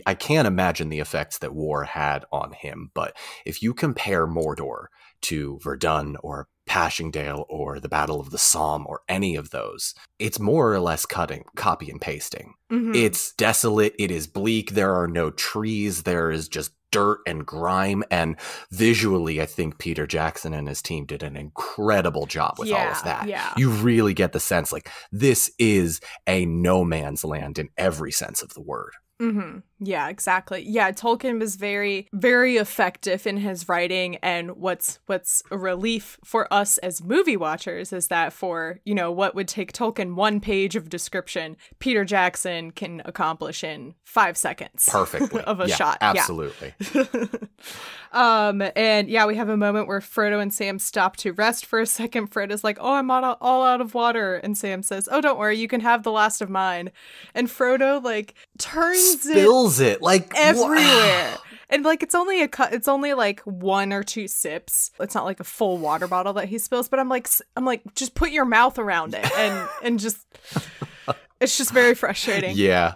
I can't imagine the effects that war had on him. But if you compare Mordor to Verdun or Passchendaele or the Battle of the Somme or any of those, it's more or less copy and pasting. It's desolate. It is bleak. There are no trees. There is just dirt and grime. And visually, I think Peter Jackson and his team did an incredible job with all of that. Yeah. You really get the sense like this is a no man's land in every sense of the word. Yeah, exactly. Yeah, Tolkien was very, very effective in his writing, and what's a relief for us as movie watchers is that for, what would take Tolkien 1 page of description, Peter Jackson can accomplish in 5 seconds. Perfectly. of a shot. Absolutely. And yeah, we have a moment where Frodo and Sam stop to rest for a second. Frodo's like, "Oh, I'm all out of water," and Sam says, "Oh, don't worry, you can have the last of mine." And Frodo like spills spills it like everywhere. And like it's only like 1 or 2 sips. It's not like a full water bottle that he spills, but I'm like just put your mouth around it and just it's just very frustrating. Yeah.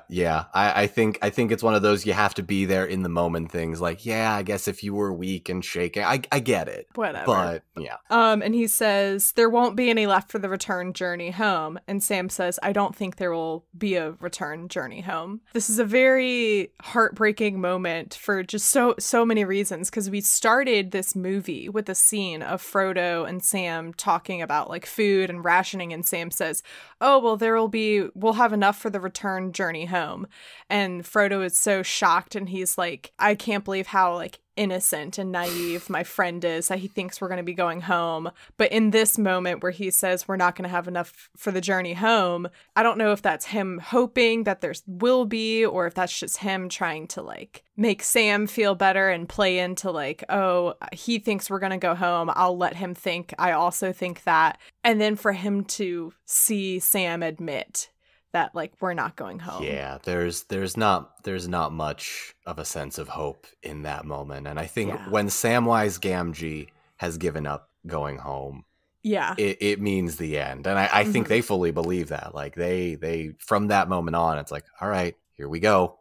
I think it's one of those you have to be there in the moment things. Like, yeah, I guess if you were weak and shaking, I get it. Whatever. But yeah. And he says there won't be any left for the return journey home. And Sam says, I don't think there will be a return journey home. This is a very heartbreaking moment for just so many reasons, because we started this movie with a scene of Frodo and Sam talking about like food and rationing, and Sam says, oh, well, we'll have enough for the return journey home. And Frodo is so shocked, and he's like, I can't believe how like innocent and naive my friend is that he thinks we're going to be going home. But in this moment where he says we're not going to have enough for the journey home, I don't know if that's him hoping that there will be, or if that's just him trying to like make Sam feel better and play into like, oh, he thinks we're going to go home, I'll let him think I also think that. And then for him to see Sam admit that like we're not going home. Yeah, there's not much of a sense of hope in that moment. And I think when Samwise Gamgee has given up going home, it means the end. And I think they fully believe that. Like they from that moment on, it's like, all right, here we go.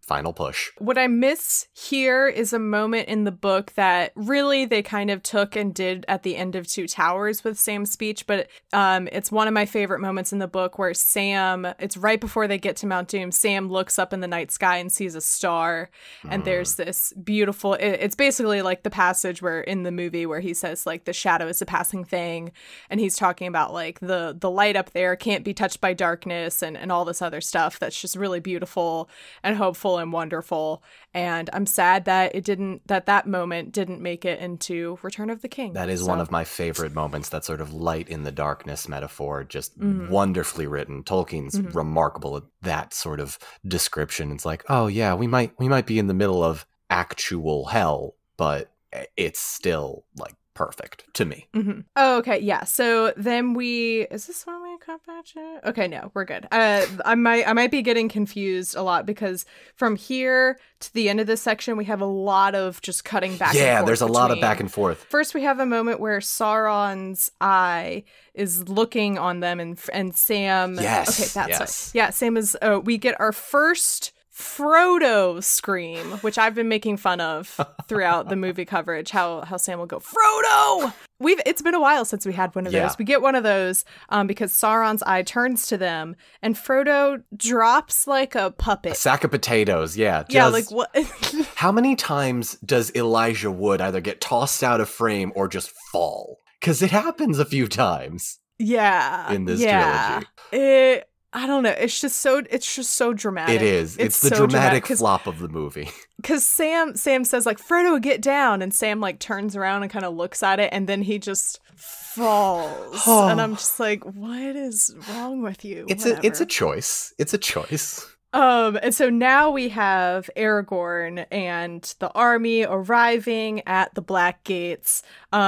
Final push. What I miss here is a moment in the book that really they kind of took and did at the end of Two Towers with Sam's speech, but it's one of my favorite moments in the book where Sam, it's right before they get to Mount Doom, Sam looks up in the night sky and sees a star, and there's this beautiful, it's basically like the passage where in the movie where he says like the shadow is a passing thing, and he's talking about like the light up there can't be touched by darkness and all this other stuff that's just really beautiful and hopeful and wonderful. And I'm sad that that moment didn't make it into Return of the King. That is one of my favorite moments, that sort of light in the darkness metaphor, just wonderfully written. Tolkien's remarkable at that sort of description. It's like, oh yeah, we might be in the middle of actual hell, but it's still like perfect to me. Oh, okay, yeah. So then is this when we cut back to? Okay, no, we're good. I might be getting confused a lot because from here to the end of this section, we have a lot of just cutting back. Yeah, and forth there's a lot of back and forth. First, we have a moment where Sauron's eye is looking on them, and Sam. Yes. Okay, that's yes. right. Yeah, Sam is. We get our first Frodo scream, which I've been making fun of throughout the movie coverage, how Sam will go, Frodo! It's been a while since we had one of those. We get one of those because Sauron's eye turns to them, and Frodo drops like a puppet. A sack of potatoes, yeah. Like what? How many times does Elijah Wood either get tossed out of frame or just fall? Because it happens a few times. Yeah. In this trilogy. I don't know. It's just so dramatic. It is. It's the so dramatic flop of the movie. Because Sam says like, Frodo, get down, and Sam like turns around and kind of looks at it, and then he just falls. And I'm just like, what is wrong with you? It's a choice. It's a choice. And so now we have Aragorn and the army arriving at the Black Gates.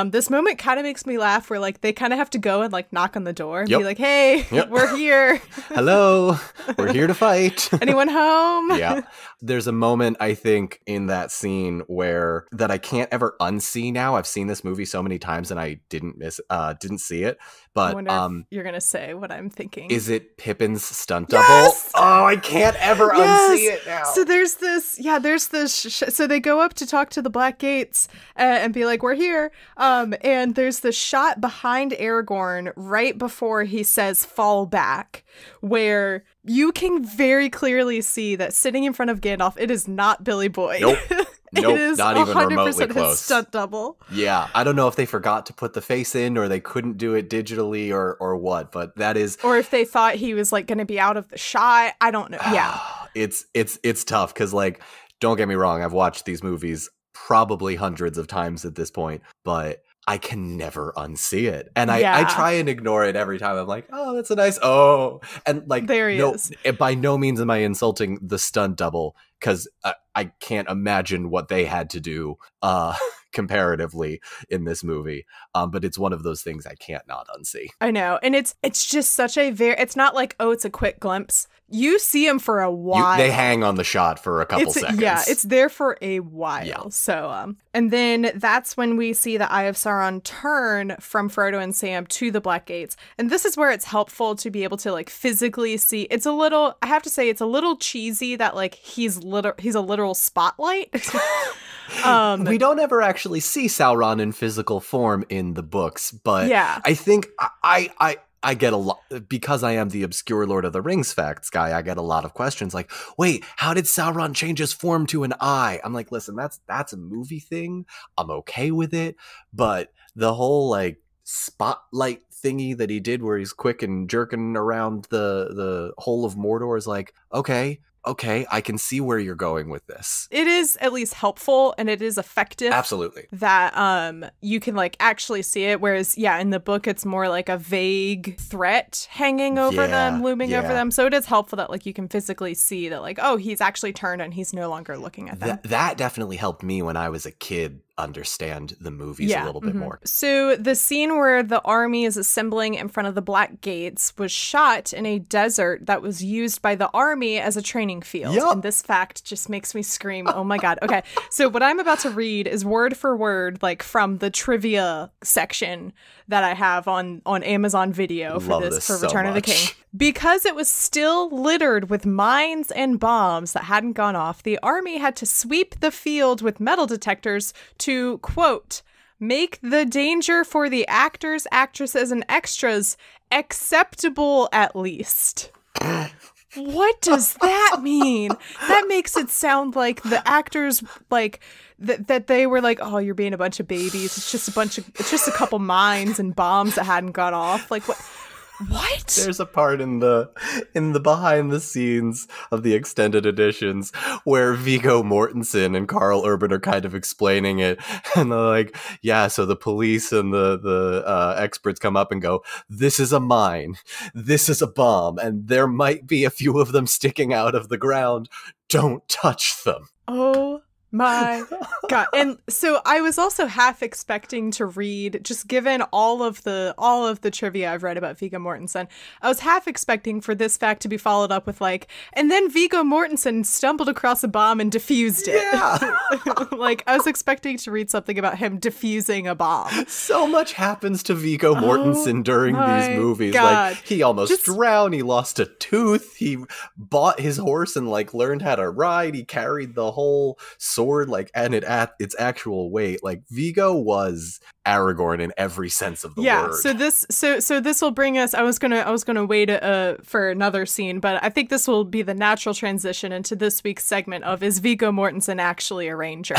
This moment kind of makes me laugh where like they kind of have to go and like knock on the door and be like, hey, we're here. Hello, we're here to fight. Anyone home? Yeah. There's a moment, I think, in that scene that I can't ever unsee now. I've seen this movie so many times and I didn't see it. But I wonder if you're going to say what I'm thinking. Is it Pippin's stunt double? Oh, I can't ever unsee it now. So there's this, so they go up to talk to the Black Gates and be like, we're here. And there's the shot behind Aragorn right before he says fall back, where you can very clearly see that sitting in front of Gandalf, it is not Billy Boyd. Nope. It is not even remotely close. His stunt double. Yeah, I don't know if they forgot to put the face in or they couldn't do it digitally or what, but that is... Or if they thought he was like going to be out of the shot. I don't know. Yeah. It's tough because like, don't get me wrong, I've watched these movies probably hundreds of times at this point, but I can never unsee it. And I try and ignore it every time. I'm like, oh, that's a nice, and like, there he is. By no means am I insulting the stunt double because I can't imagine what they had to do comparatively in this movie. But it's one of those things I can't not unsee. I know. And it's just such a it's not like, oh, it's a quick glimpse. You see him for a while. They hang on the shot for a couple seconds. Yeah, it's there for a while. Yeah. So, and then that's when we see the Eye of Sauron turn from Frodo and Sam to the Black Gates. And this is where it's helpful to be able to like physically see. It's a little, I have to say, it's a little cheesy that like he's a literal spotlight. We don't ever actually see Sauron in physical form in the books, but yeah. I think I get a lot, because I am the obscure Lord of the Rings facts guy, I get a lot of questions like, wait, how did Sauron change his form to an eye? I'm like, listen, that's a movie thing. I'm okay with it. But the whole like spotlight thingy that he did where he's quick and jerking around the whole of Mordor is like, okay, I can see where you're going with this. It is at least helpful and it is effective. Absolutely. That you can like actually see it. Whereas, yeah, in the book, it's more like a vague threat hanging over them, looming over them. So it is helpful that like you can physically see that like, oh, he's actually turned and he's no longer looking at them. That definitely helped me when I was a kid understand the movies a little bit more. So the scene where the army is assembling in front of the Black Gates was shot in a desert that was used by the army as a training field. Yep. And this fact just makes me scream, oh my God. Okay, so what I'm about to read is word for word, like from the trivia section that I have on Amazon Video for Return of the King. Because it was still littered with mines and bombs that hadn't gone off, the army had to sweep the field with metal detectors to, quote, make the danger for the actors, actresses, and extras acceptable at least. What does that mean? That makes it sound like the actors, like, that they were like, oh, you're being a bunch of babies. It's just a couple mines and bombs that hadn't gone off. Like, what? There's a part in the behind the scenes of the extended editions where Viggo Mortensen and Karl Urban are kind of explaining it, and they're like, yeah, so the police and the experts come up and go, this is a mine, this is a bomb, and there might be a few of them sticking out of the ground. Don't touch them. Oh my God. And so I was also half expecting to read, just given all of the trivia I've read about Viggo Mortensen, I was half expecting for this fact to be followed up with like, and then Viggo Mortensen stumbled across a bomb and defused it. Yeah. Like I was expecting to read something about him defusing a bomb. So much happens to Viggo Mortensen during these movies. God. Like he almost drowned, he lost a tooth, he bought his horse and like learned how to ride, he carried the whole sword like and it at its actual weight. Like Viggo was Aragorn in every sense of the word. So this will bring us, I was gonna wait for another scene, but I think this will be the natural transition into this week's segment of Is Viggo Mortensen Actually a Ranger?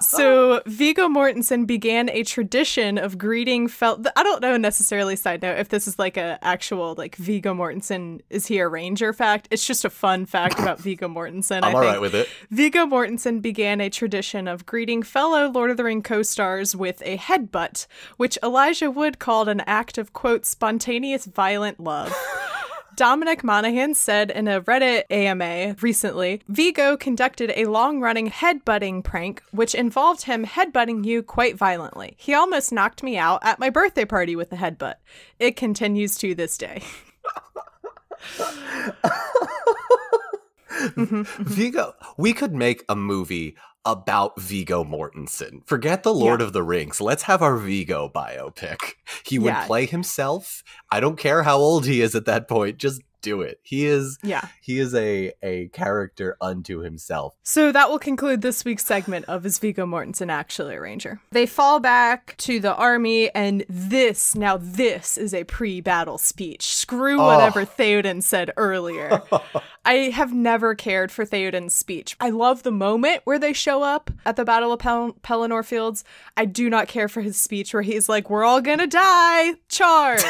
So Viggo Mortensen began a tradition of greeting I don't know necessarily, side note, if this is like a actual like Viggo Mortensen is he a ranger fact. It's just a fun fact about Viggo Mortensen. I'm all right with it. Viggo Mortensen began a tradition of greeting fellow Lord of the Rings co-stars with a headbutt, which Elijah Wood called an act of, quote, spontaneous violent love. Dominic Monaghan said in a Reddit AMA recently, Viggo conducted a long-running headbutting prank, which involved him headbutting you quite violently. He almost knocked me out at my birthday party with the headbutt. It continues to this day. Viggo, we could make a movie about Viggo Mortensen. Forget the Lord of the Rings. Let's have our Viggo biopic. He would play himself. I don't care how old he is at that point. Just do it. He is a character unto himself. So that will conclude this week's segment of Is Viggo Mortensen Actually a Ranger? They fall back to the army, and this is a pre-battle speech. Screw whatever Theoden said earlier. I have never cared for Theoden's speech. I love the moment where they show up at the Battle of Pelennor Fields. I do not care for his speech where he's like, we're all gonna die, charge.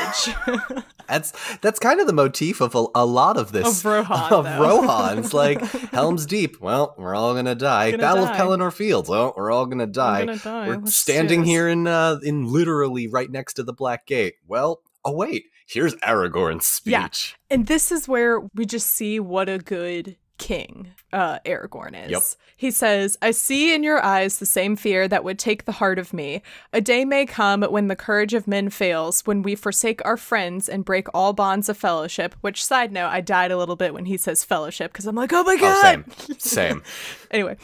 That's kind of the motif of a lot of this. Of Rohan, Rohan. It's like, Helm's Deep, well, we're all gonna die. Battle of Pelennor Fields, well, we're all gonna die. We're standing here in literally right next to the Black Gate. Well, oh wait, here's Aragorn's speech. Yeah. And this is where we just see what a good king, Aragorn is. Yep. He says, I see in your eyes the same fear that would take the heart of me. A day may come when the courage of men fails, when we forsake our friends and break all bonds of fellowship, which, side note, I died a little bit when he says fellowship, because I'm like, oh my God! Same. Anyway,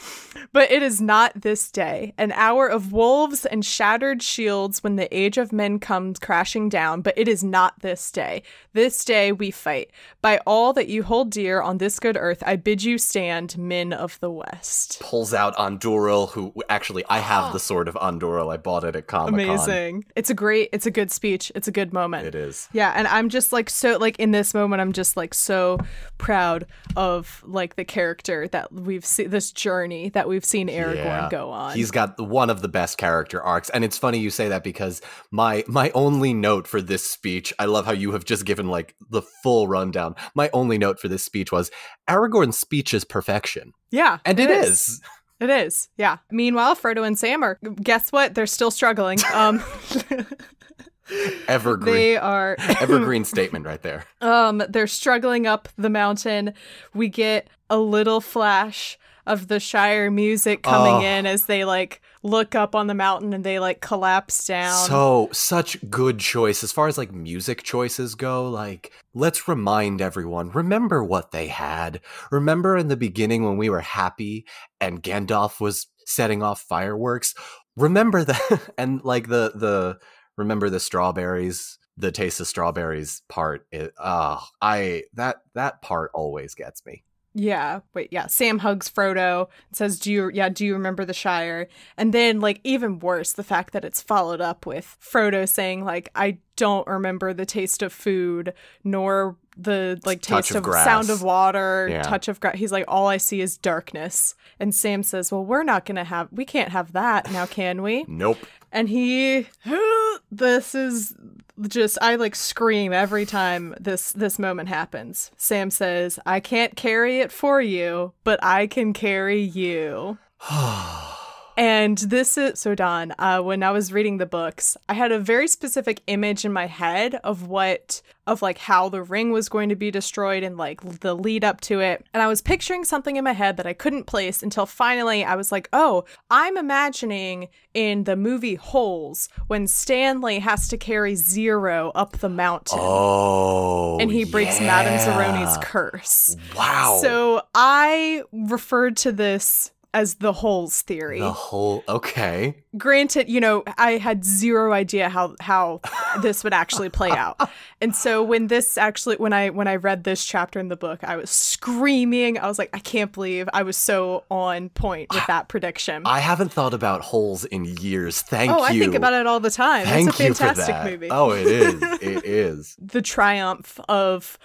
but it is not this day, an hour of wolves and shattered shields when the age of men comes crashing down, but it is not this day. This day we fight. By all that you hold dear on this good earth, I bid you stand, men of the West. Pulls out Andúril, who actually I have the sword of Andúril. I bought it at Comic-Con. Amazing. It's a good speech. It's a good moment. It is. Yeah, and I'm just like so like in this moment I'm just like so proud of like the character that we've seen, this journey that we've seen Aragorn go on. He's got one of the best character arcs, and it's funny you say that because my only note for this speech, I love how you have just given like the full rundown. My only note for this speech was Aragorn's speech is perfection. Yeah. And it is. It is. Yeah. Meanwhile, Frodo and Sam are, guess what? They're still struggling. Evergreen. They are evergreen statement right there. They're struggling up the mountain. We get a little flash of the Shire music coming in as they like look up on the mountain and they like collapse down. So such good choice as far as like music choices go. Like, let's remind everyone, remember what they had. Remember in the beginning when we were happy and Gandalf was setting off fireworks. Remember that. And like the remember the strawberries, the taste of strawberries part. That part always gets me. Yeah, wait, yeah. Sam hugs Frodo and says, do you remember the Shire? And then, like, even worse, the fact that it's followed up with Frodo saying, like, I don't remember the taste of food, nor the, like, taste of sound of water, touch of grass. He's like, all I see is darkness. And Sam says, well, we can't have that now, can we? Nope. And this is just, I like scream every time this moment happens. Sam says, I can't carry it for you, but I can carry you. And this is, so Don, when I was reading the books, I had a very specific image in my head of like how the ring was going to be destroyed and like the lead up to it. And I was picturing something in my head that I couldn't place until finally I was like, oh, I'm imagining in the movie Holes when Stanley has to carry Zero up the mountain. Oh, and he breaks Madame Zeroni's curse. Wow. So I referred to this as the Holes theory. Okay. Granted, I had zero idea how this would actually play out. And so when I read this chapter in the book, I was screaming. I was like, I can't believe I was so on point with that prediction. I haven't thought about Holes in years. Thank you. Oh, I think about it all the time. It's a fantastic movie. Oh, it is. It is. The triumph of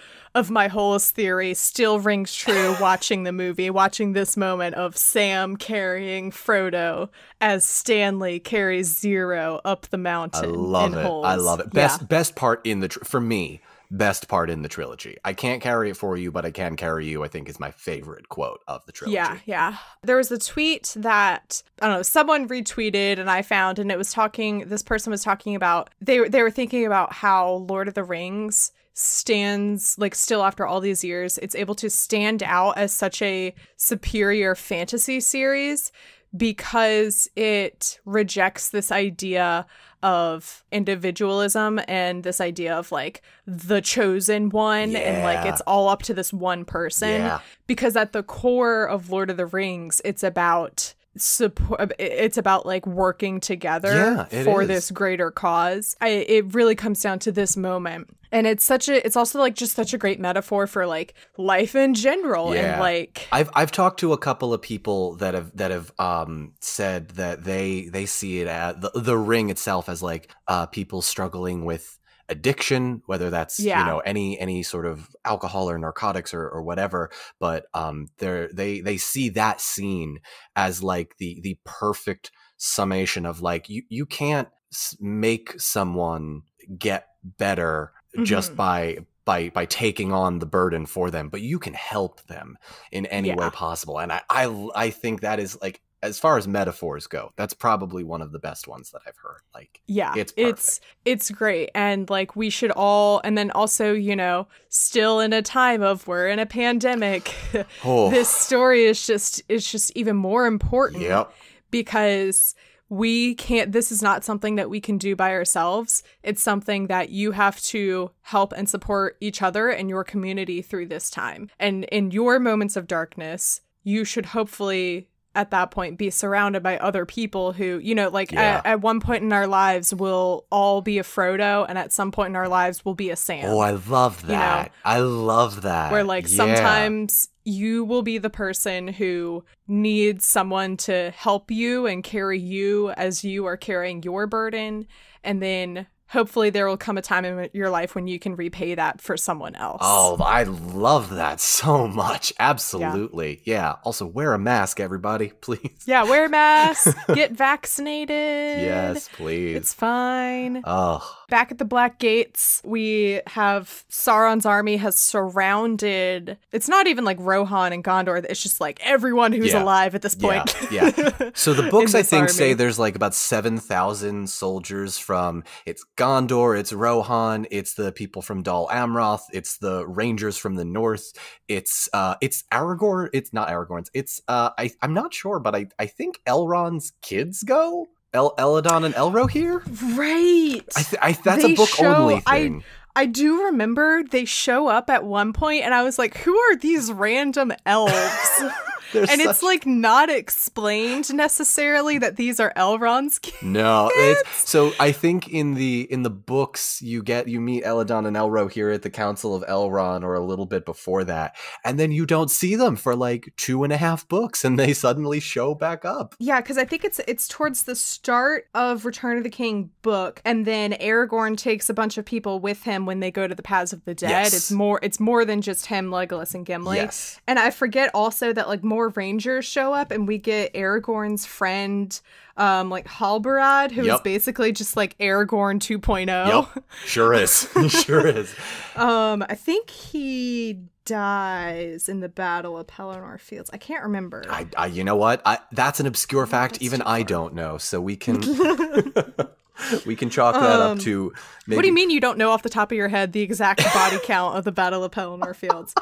my Holes theory still rings true watching the movie, watching this moment of Sam carrying Frodo as Stanley carries Zero up the mountain. I love it. Best part in for me, best part in the trilogy. I can't carry it for you, but I can carry you, I think is my favorite quote of the trilogy. Yeah. There was a tweet that, I don't know, someone retweeted and I found, and this person was talking about, they were thinking about how Lord of the Rings stands, like, still after all these years, it's able to stand out as such a superior fantasy series because it rejects this idea of individualism and this idea of like the chosen one and like it's all up to this one person, because at the core of Lord of the Rings, it's about support, it's about like working together for this greater cause. It really comes down to this moment, and it's also like just such a great metaphor for like life in general. And like I've talked to a couple of people that have said that they see it as the ring itself as like people struggling with addiction, whether that's any sort of alcohol or narcotics or whatever, but they see that scene as like the perfect summation of like you can't make someone get better just by taking on the burden for them, but you can help them in any way possible. And I think that is like as far as metaphors go, that's probably one of the best ones that I've heard. Like, yeah, it's perfect. It's great. And like we should all, and then also, you know, still in a time of we're in a pandemic, this story is just even more important. Yep. Because this is not something that we can do by ourselves. It's something that you have to help and support each other and your community through this time. And in your moments of darkness, you should hopefully at that point be surrounded by other people who, you know, like at one point in our lives we'll all be a Frodo, and at some point in our lives we'll be a Sam. Oh, I love that. You know? I love that. Where like sometimes you will be the person who needs someone to help you and carry you as you are carrying your burden. And then hopefully there will come a time in your life when you can repay that for someone else. Oh, I love that so much. Absolutely. Yeah. Also, wear a mask, everybody, please. Yeah, wear a mask. Get vaccinated. Yes, please. It's fine. Oh. Back at the Black Gates, we have Sauron's army has surrounded. It's not even like Rohan and Gondor. It's just like everyone who's alive at this point. Yeah. So the books, I think, say there's like about 7,000 soldiers from it's Gondor, it's Rohan, it's the people from Dol Amroth, it's the Rangers from the north, it's Aragorn. It's not Aragorn's. It's I'm not sure, but I think Elrond's kids go. Eladon and Elrohir? Right. That's a book-only thing. I do remember they show up at one point, and I was like, who are these random elves? And it's like not explained necessarily that these are Elrond's kids. No, so I think in the books you meet Eladon and Elrohir at the Council of Elrond or a little bit before that, and then you don't see them for like 2.5 books, and they suddenly show back up. Yeah, because I think it's towards the start of Return of the King book, and then Aragorn takes a bunch of people with him when they go to the Paths of the Dead. Yes. It's more than just him, Legolas, and Gimli. Yes. And I forget also that like more Rangers show up, and we get Aragorn's friend, like Halbarad, who is basically just like Aragorn 2.0. Yep. Sure is. Sure is. I think he dies in the Battle of Pelennor Fields. I can't remember. You know what? That's an obscure fact. Even I don't know. So we can we can chalk that up to maybe. What do you mean you don't know off the top of your head the exact body count of the Battle of Pelennor Fields?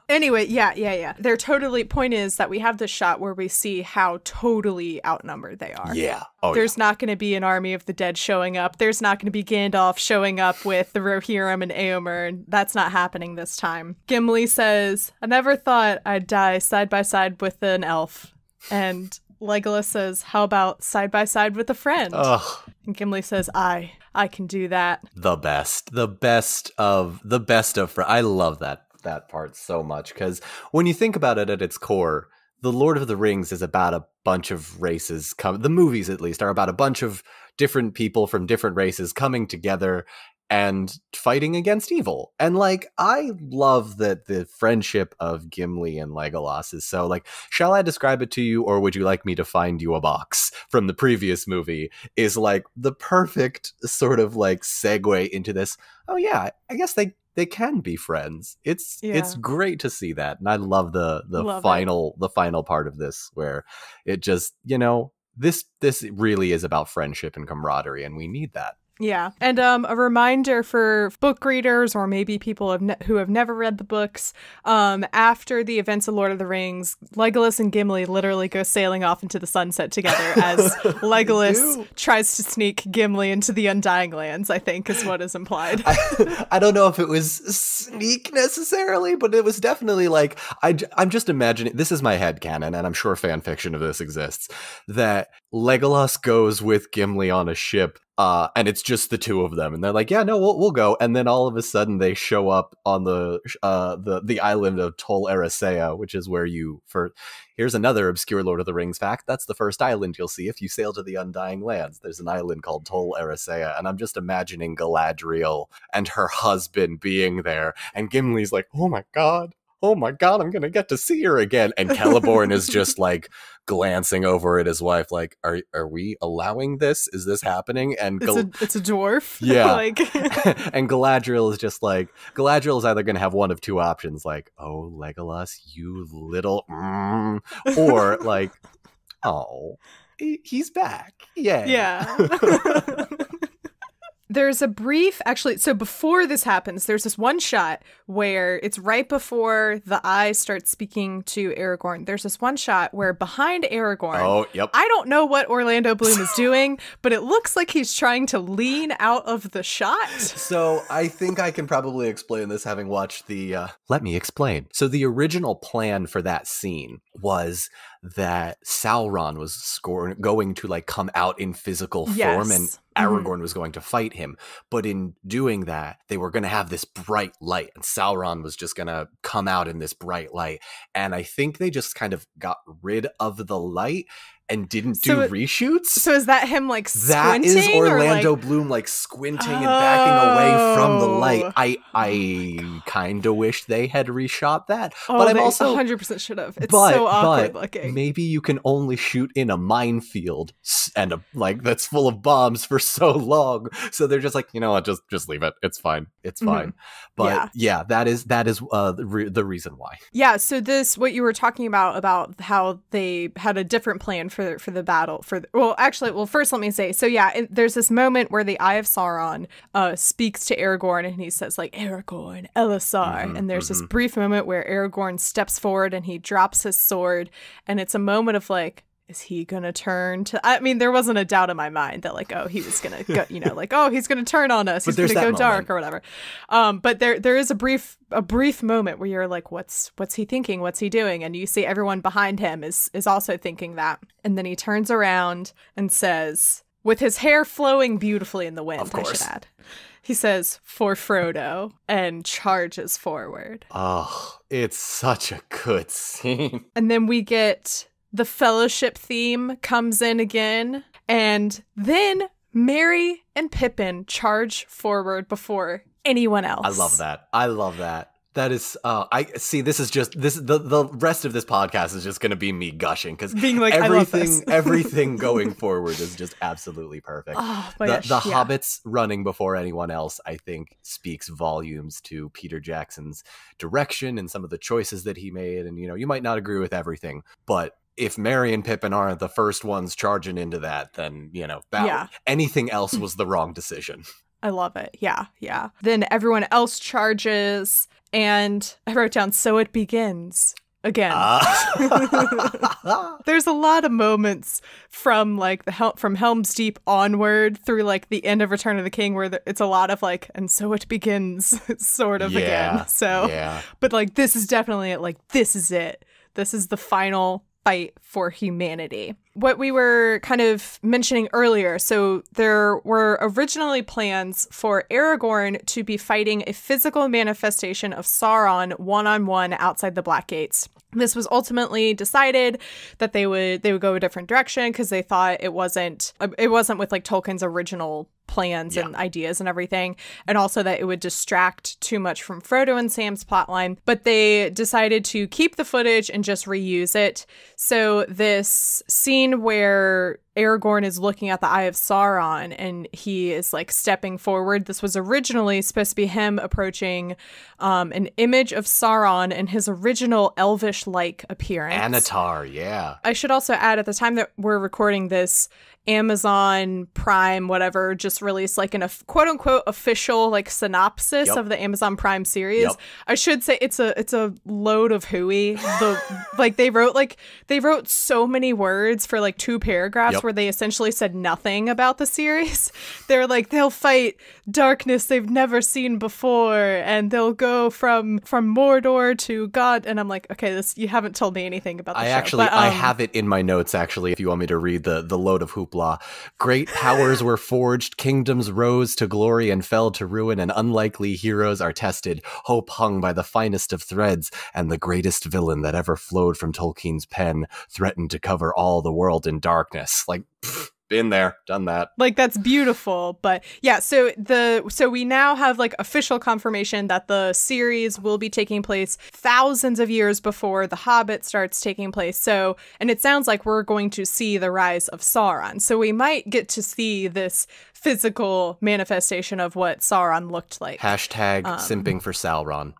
Anyway, yeah. They're totally. Point is that we have this shot where we see how totally outnumbered they are. Yeah. There's not going to be an army of the dead showing up. There's not going to be Gandalf showing up with the Rohirrim and Éomer. That's not happening this time. Gimli says, "I never thought I'd die side by side with an elf." And Legolas says, "How about side by side with a friend?" Ugh. And Gimli says, I can do that. The best of I love that part so much, because when you think about it at its core, The Lord of the Rings is about a bunch of races the movies at least are about a bunch of different people from different races coming together and fighting against evil. And like, I love that the friendship of Gimli and Legolas is so like, shall I describe it to you, or would you like me to find you a box from the previous movie, is like the perfect sort of like segue into this. Oh yeah, I guess they can be friends. It's great to see that. And I love the final part of this where it just, you know, this really is about friendship and camaraderie, and we need that. Yeah. And a reminder for book readers, or maybe people who have never read the books, after the events of Lord of the Rings, Legolas and Gimli literally go sailing off into the sunset together as Legolas tries to sneak Gimli into the Undying Lands, I think is what is implied. I don't know if it was sneak necessarily, but it was definitely like, I'm just imagining, this is my headcanon, and I'm sure fan fiction of this exists, that Legolas goes with Gimli on a ship, and it's just the two of them, and they're like, yeah, no, we'll go. And then all of a sudden they show up on the island of Tol Eressëa, which is where here's another obscure Lord of the Rings fact. That's the first island you'll see if you sail to the Undying Lands. There's an island called Tol Eressëa, and I'm just imagining Galadriel and her husband being there, and Gimli's like, oh my god, I'm gonna get to see her again. And Celeborn is just like glancing over at his wife like, are we allowing this? Is this happening? And it's a dwarf. Yeah. And Galadriel is either gonna have one of two options, like, oh, Legolas, you little or like, Oh, he's back. Yay. Yeah. There's a brief, actually, so before this happens, there's this one shot where it's right before the eyes start speaking to Aragorn. There's this one shot where behind Aragorn, Oh, yep. I don't know what Orlando Bloom is doing, but it looks like he's trying to lean out of the shot. So I think I can probably explain this having watched the... Let me explain. So the original plan for that scene was that Sauron was going to like come out in physical form, and Aragorn was going to fight him. But in doing that, they were going to have this bright light, and Sauron was just going to come out in this bright light. And I think they just kind of got rid of the light and didn't do reshoots. So is that him like squinting? That is Orlando Bloom like squinting and backing away from the light. I kind of wish they had reshot that. But I'm also 100% should have. It's so awkward looking. Maybe you can only shoot in a minefield and that's full of bombs for so long. So they're just like, you know what, just leave it. It's fine. It's fine. But yeah, that is the reason why. Yeah. So what you were talking about how they had a different plan for the battle. First let me say, so yeah, there's this moment where the Eye of Sauron speaks to Aragorn, and he says like, Aragorn, Elisar, and there's this brief moment where Aragorn steps forward and he drops his sword, and it's a moment of like, is he gonna turn to... I mean, there wasn't a doubt in my mind that like, oh, he was gonna go, like, oh, he's gonna turn on us, he's gonna go dark or whatever. But there is a brief moment where you're like, what's he thinking? What's he doing? And you see everyone behind him is also thinking that. And then he turns around and says, with his hair flowing beautifully in the wind, I should add, he says, for Frodo, and charges forward. Oh, it's such a good scene. And then we get... the fellowship theme comes in again, and then Merry and Pippin charge forward before anyone else. I love that. That is, I see. This is just the rest of this podcast is just going to be me gushing because being like, everything going forward is just absolutely perfect. Oh, the Hobbits running before anyone else, I think, speaks volumes to Peter Jackson's direction and some of the choices that he made. And you might not agree with everything, but if Merry and Pippin aren't the first ones charging into that, then anything else was the wrong decision. I love it. Yeah. Then everyone else charges. And I wrote down, so it begins again. There's a lot of moments from like from Helm's Deep onward through like the end of Return of the King where it's a lot of like, and so it begins sort of again. So, but like, this is definitely it. Like, this is it. This is the final fight for humanity. What we were kind of mentioning earlier, so there were originally plans for Aragorn to be fighting a physical manifestation of Sauron one-on-one outside the Black Gates. This was ultimately decided that they would go a different direction because they thought it wasn't with like Tolkien's original plans and ideas and everything, and also that it would distract too much from Frodo and Sam's plotline. But they decided to keep the footage and just reuse it. So this scene where Aragorn is looking at the Eye of Sauron and he is like stepping forward. This was originally supposed to be him approaching an image of Sauron in his original elvish-like appearance. Anatar, yeah. I should also add, at the time that we're recording this, Amazon Prime, whatever, just released like a quote-unquote official like synopsis of the Amazon Prime series. I should say it's a load of hooey. They wrote so many words for like 2 paragraphs where they essentially said nothing about the series. They're like, they'll fight darkness they've never seen before, and they'll go from Mordor to God. And I'm like, okay, you haven't told me anything about the show. I have it in my notes, actually, if you want me to read the load of hoopla. Great powers were forged, kingdoms rose to glory and fell to ruin, and unlikely heroes are tested. Hope hung by the finest of threads, and the greatest villain that ever flowed from Tolkien's pen threatened to cover all the world in darkness. Like, been there, done that. Like, that's beautiful. But yeah, so we now have like official confirmation that the series will be taking place thousands of years before The Hobbit starts taking place. So, and it sounds like we're going to see the rise of Sauron. So we might get to see this physical manifestation of what Sauron looked like. Hashtag simping for Sauron.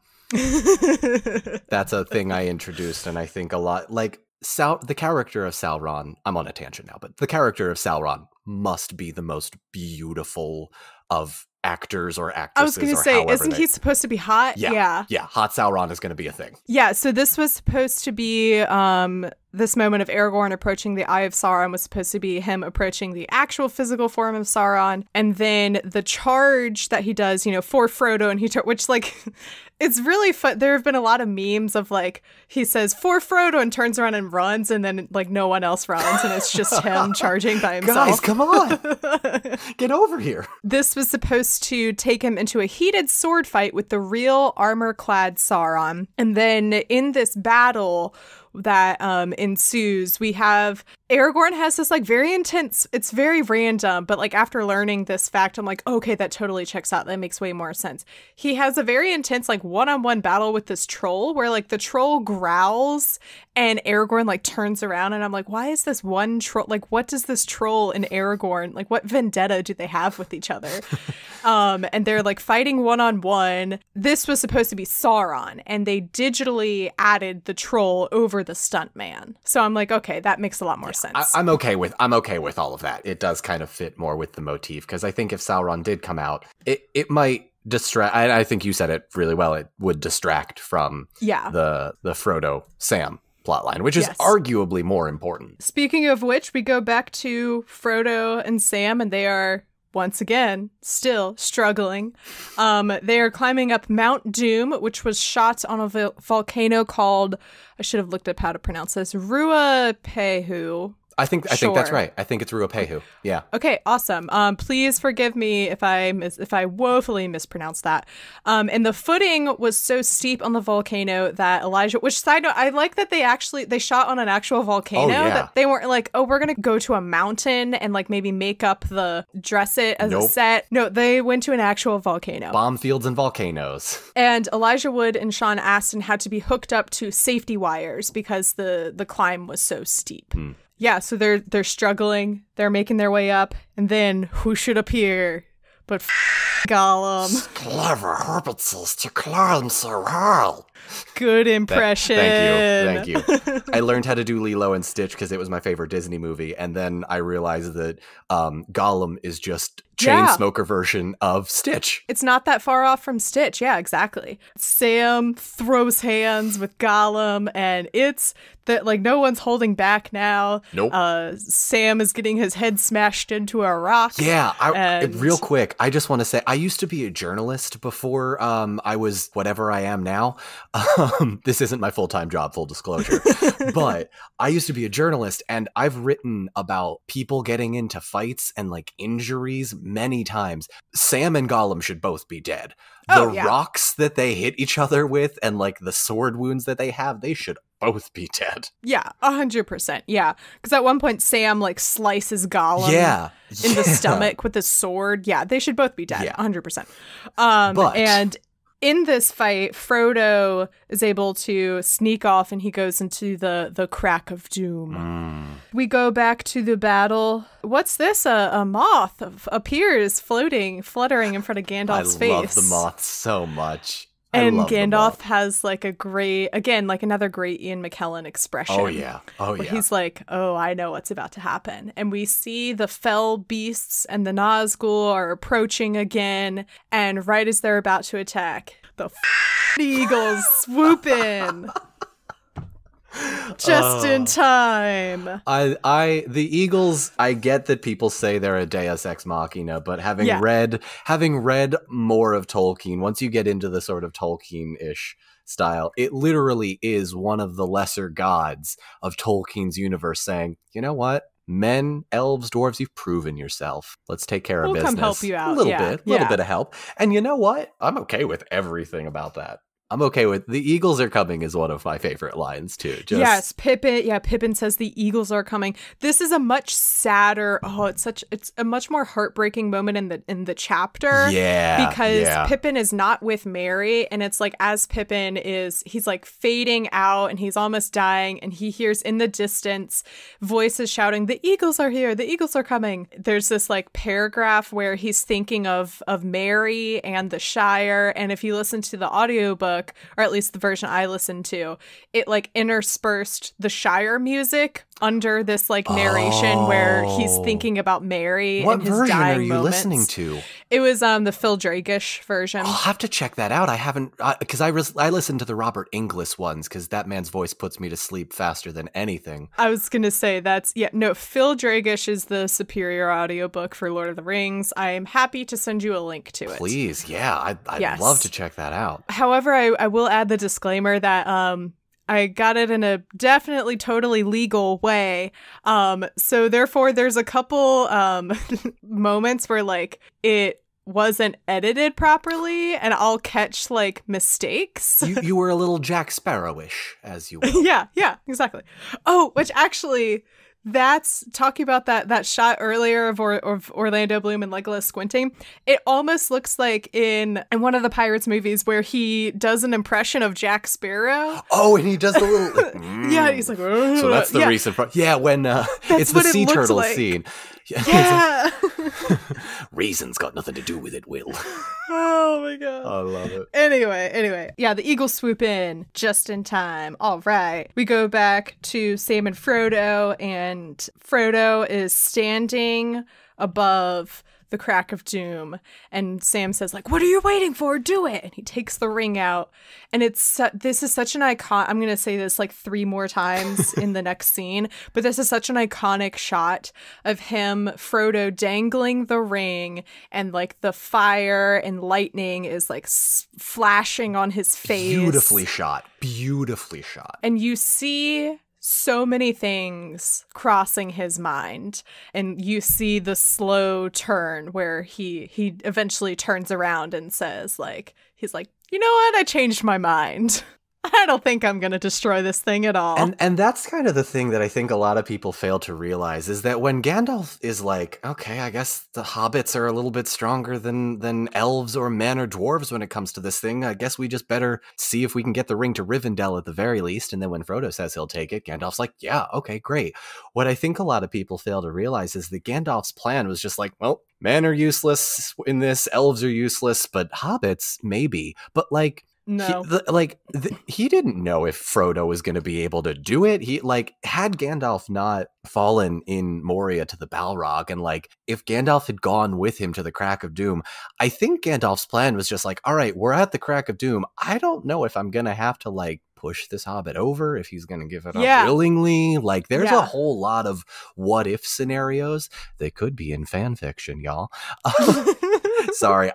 That's a thing I introduced, and I think a lot, like, the character of Sauron, I'm on a tangent now, but the character of Sauron must be the most beautiful of actors or actresses. I was going to say, isn't he supposed to be hot? Yeah. Hot Sauron is going to be a thing. Yeah, so this was supposed to be this moment of Aragorn approaching the Eye of Sauron was supposed to be him approaching the actual physical form of Sauron, and then the charge that he does, for Frodo, and which like it's really fun. There have been a lot of memes of like he says for Frodo and turns around and runs, and then like no one else runs, and it's just him charging by himself. Guys, come on, get over here. This was supposed to take him into a heated sword fight with the real armor-clad Sauron, and then in this battle that ensues, we have Aragorn has this like very intense, it's very random, but like after learning this fact, I'm like, okay, that totally checks out. That makes way more sense. He has a very intense like one-on-one battle with this troll where like the troll growls and Aragorn like turns around, and I'm like, why is this one troll, like what does this troll and Aragorn, like what vendetta do they have with each other? And they're like fighting one-on-one. This was supposed to be Sauron, and they digitally added the troll over the stuntman. So I'm like, okay, that makes a lot more sense. I'm okay with all of that. It does kind of fit more with the motif, because I think if Sauron did come out, it might distract. I think you said it really well. It would distract from the Frodo Sam plotline, which is arguably more important. Speaking of which, we go back to Frodo and Sam, and they are once again still struggling. They are climbing up Mount Doom, which was shot on a volcano called, I should have looked up how to pronounce this, Ruapehu. I think that's right. I think it's Ruapehu. Yeah. Okay, awesome. Please forgive me if I woefully mispronounced that. And the footing was so steep on the volcano that Elijah, which side note, I like that they shot on an actual volcano, that they weren't like, oh, we're going to go to a mountain and like maybe dress it as a set. No, they went to an actual volcano. Bomb fields and volcanoes. And Elijah Wood and Sean Astin had to be hooked up to safety wires because the climb was so steep. Yeah, so they're struggling, they're making their way up, and then who should appear but Gollum. Clever hobbitses to climb so high. Good impression. Thank you. I learned how to do Lilo and Stitch because it was my favorite Disney movie, and then I realized that Gollum is just Chainsmoker version of Stitch. It's not that far off from Stitch. Yeah, exactly. Sam throws hands with Gollum, and it's that like no one's holding back now. Nope. Sam is getting his head smashed into a rock. Yeah. Real quick, I just want to say I used to be a journalist before I was whatever I am now. This isn't my full-time job, full disclosure, but I used to be a journalist, and I've written about people getting into fights and like injuries many times. Sam and Gollum should both be dead. Rocks that they hit each other with and like the sword wounds that they have, they should both be dead. Yeah, 100%. Yeah, because at one point Sam like slices Gollum in the stomach with his sword. Yeah, they should both be dead. 100%. And in this fight, Frodo is able to sneak off, and he goes into the crack of doom. We go back to the battle. What's this? A moth appears fluttering in front of Gandalf's face. I love the moth so much. And Gandalf has like another great Ian McKellen expression. Oh yeah. He's like, oh, I know what's about to happen. And we see the fell beasts and the Nazgul are approaching again. And right as they're about to attack, the eagles swoop in. Just in time. The Eagles, I get that people say they're a deus ex machina, but having read more of Tolkien, once you get into the sort of Tolkien-ish style, it literally is one of the lesser gods of Tolkien's universe saying, you know what? Men, elves, dwarves, you've proven yourself. Let's take care of business. We'll come help you out. A little bit of help. And you know what? I'm okay with everything about that. I'm okay with the Eagles are coming is one of my favorite lines too. Yes, Pippin. Yeah, Pippin says the Eagles are coming. This is a much sadder. It's a much more heartbreaking moment in the chapter. Yeah, because Pippin is not with Merry, and it's like as Pippin he's like fading out, and he's almost dying, and he hears in the distance voices shouting, "The Eagles are here! The Eagles are coming!" There's this like paragraph where he's thinking of Merry and the Shire, and if you listen to the audiobook, audiobook, or at least the version I listened to, it like interspersed the Shire music under this like narration where he's thinking about Mary What and his version dying are you moments. listening to? It was the Phil Dragish version. I'll have to check that out. I haven't, because I listened to the Robert Inglis ones because that man's voice puts me to sleep faster than anything. I was going to say Phil Dragish is the superior audiobook for Lord of the Rings. I am happy to send you a link to it. Please, yeah, I'd love to check that out. However, I will add the disclaimer that I got it in a definitely totally legal way. So therefore there's a couple moments where like it wasn't edited properly and I'll catch like mistakes. You were a little Jack Sparrowish, as you will. Yeah, exactly. Oh, which actually, that's talking about that shot earlier of Orlando Bloom and Legolas squinting. It almost looks like in one of the Pirates movies where he does an impression of Jack Sparrow. Oh, and he does the little yeah, he's like so that's the recent when it's the sea turtle scene. Yeah. Reason's got nothing to do with it, Will. Oh my god. I love it. Anyway. Yeah, the eagles swoop in just in time. All right. We go back to Sam and Frodo, and Frodo is standing above the crack of doom, and Sam says like, what are you waiting for? Do it. And he takes the ring out, and this is such an icon. I'm gonna say this like 3 more times in the next scene, but this is such an iconic shot of him, Frodo, dangling the ring, and like the fire and lightning is like flashing on his face. Beautifully shot, and you see so many things crossing his mind, and you see the slow turn where he eventually turns around and says like, he's like, you know what, I changed my mind. I don't think I'm going to destroy this thing at all. And that's kind of the thing that I think a lot of people fail to realize is that when Gandalf is like, okay, I guess the hobbits are a little bit stronger than elves or men or dwarves when it comes to this thing. I guess we just better see if we can get the ring to Rivendell at the very least. And then when Frodo says he'll take it, Gandalf's like, yeah, okay, great. What I think a lot of people fail to realize is that Gandalf's plan was just like, well, men are useless in this, elves are useless, but hobbits, maybe. But like, no, he didn't know if Frodo was going to be able to do it. He like had Gandalf not fallen in Moria to the Balrog, and like if Gandalf had gone with him to the Crack of Doom, I think Gandalf's plan was just like, all right, we're at the Crack of Doom. I don't know if I'm going to have to like push this hobbit over, if he's going to give it up willingly. Like there's a whole lot of what if scenarios that could be in fan fiction, y'all. Sorry,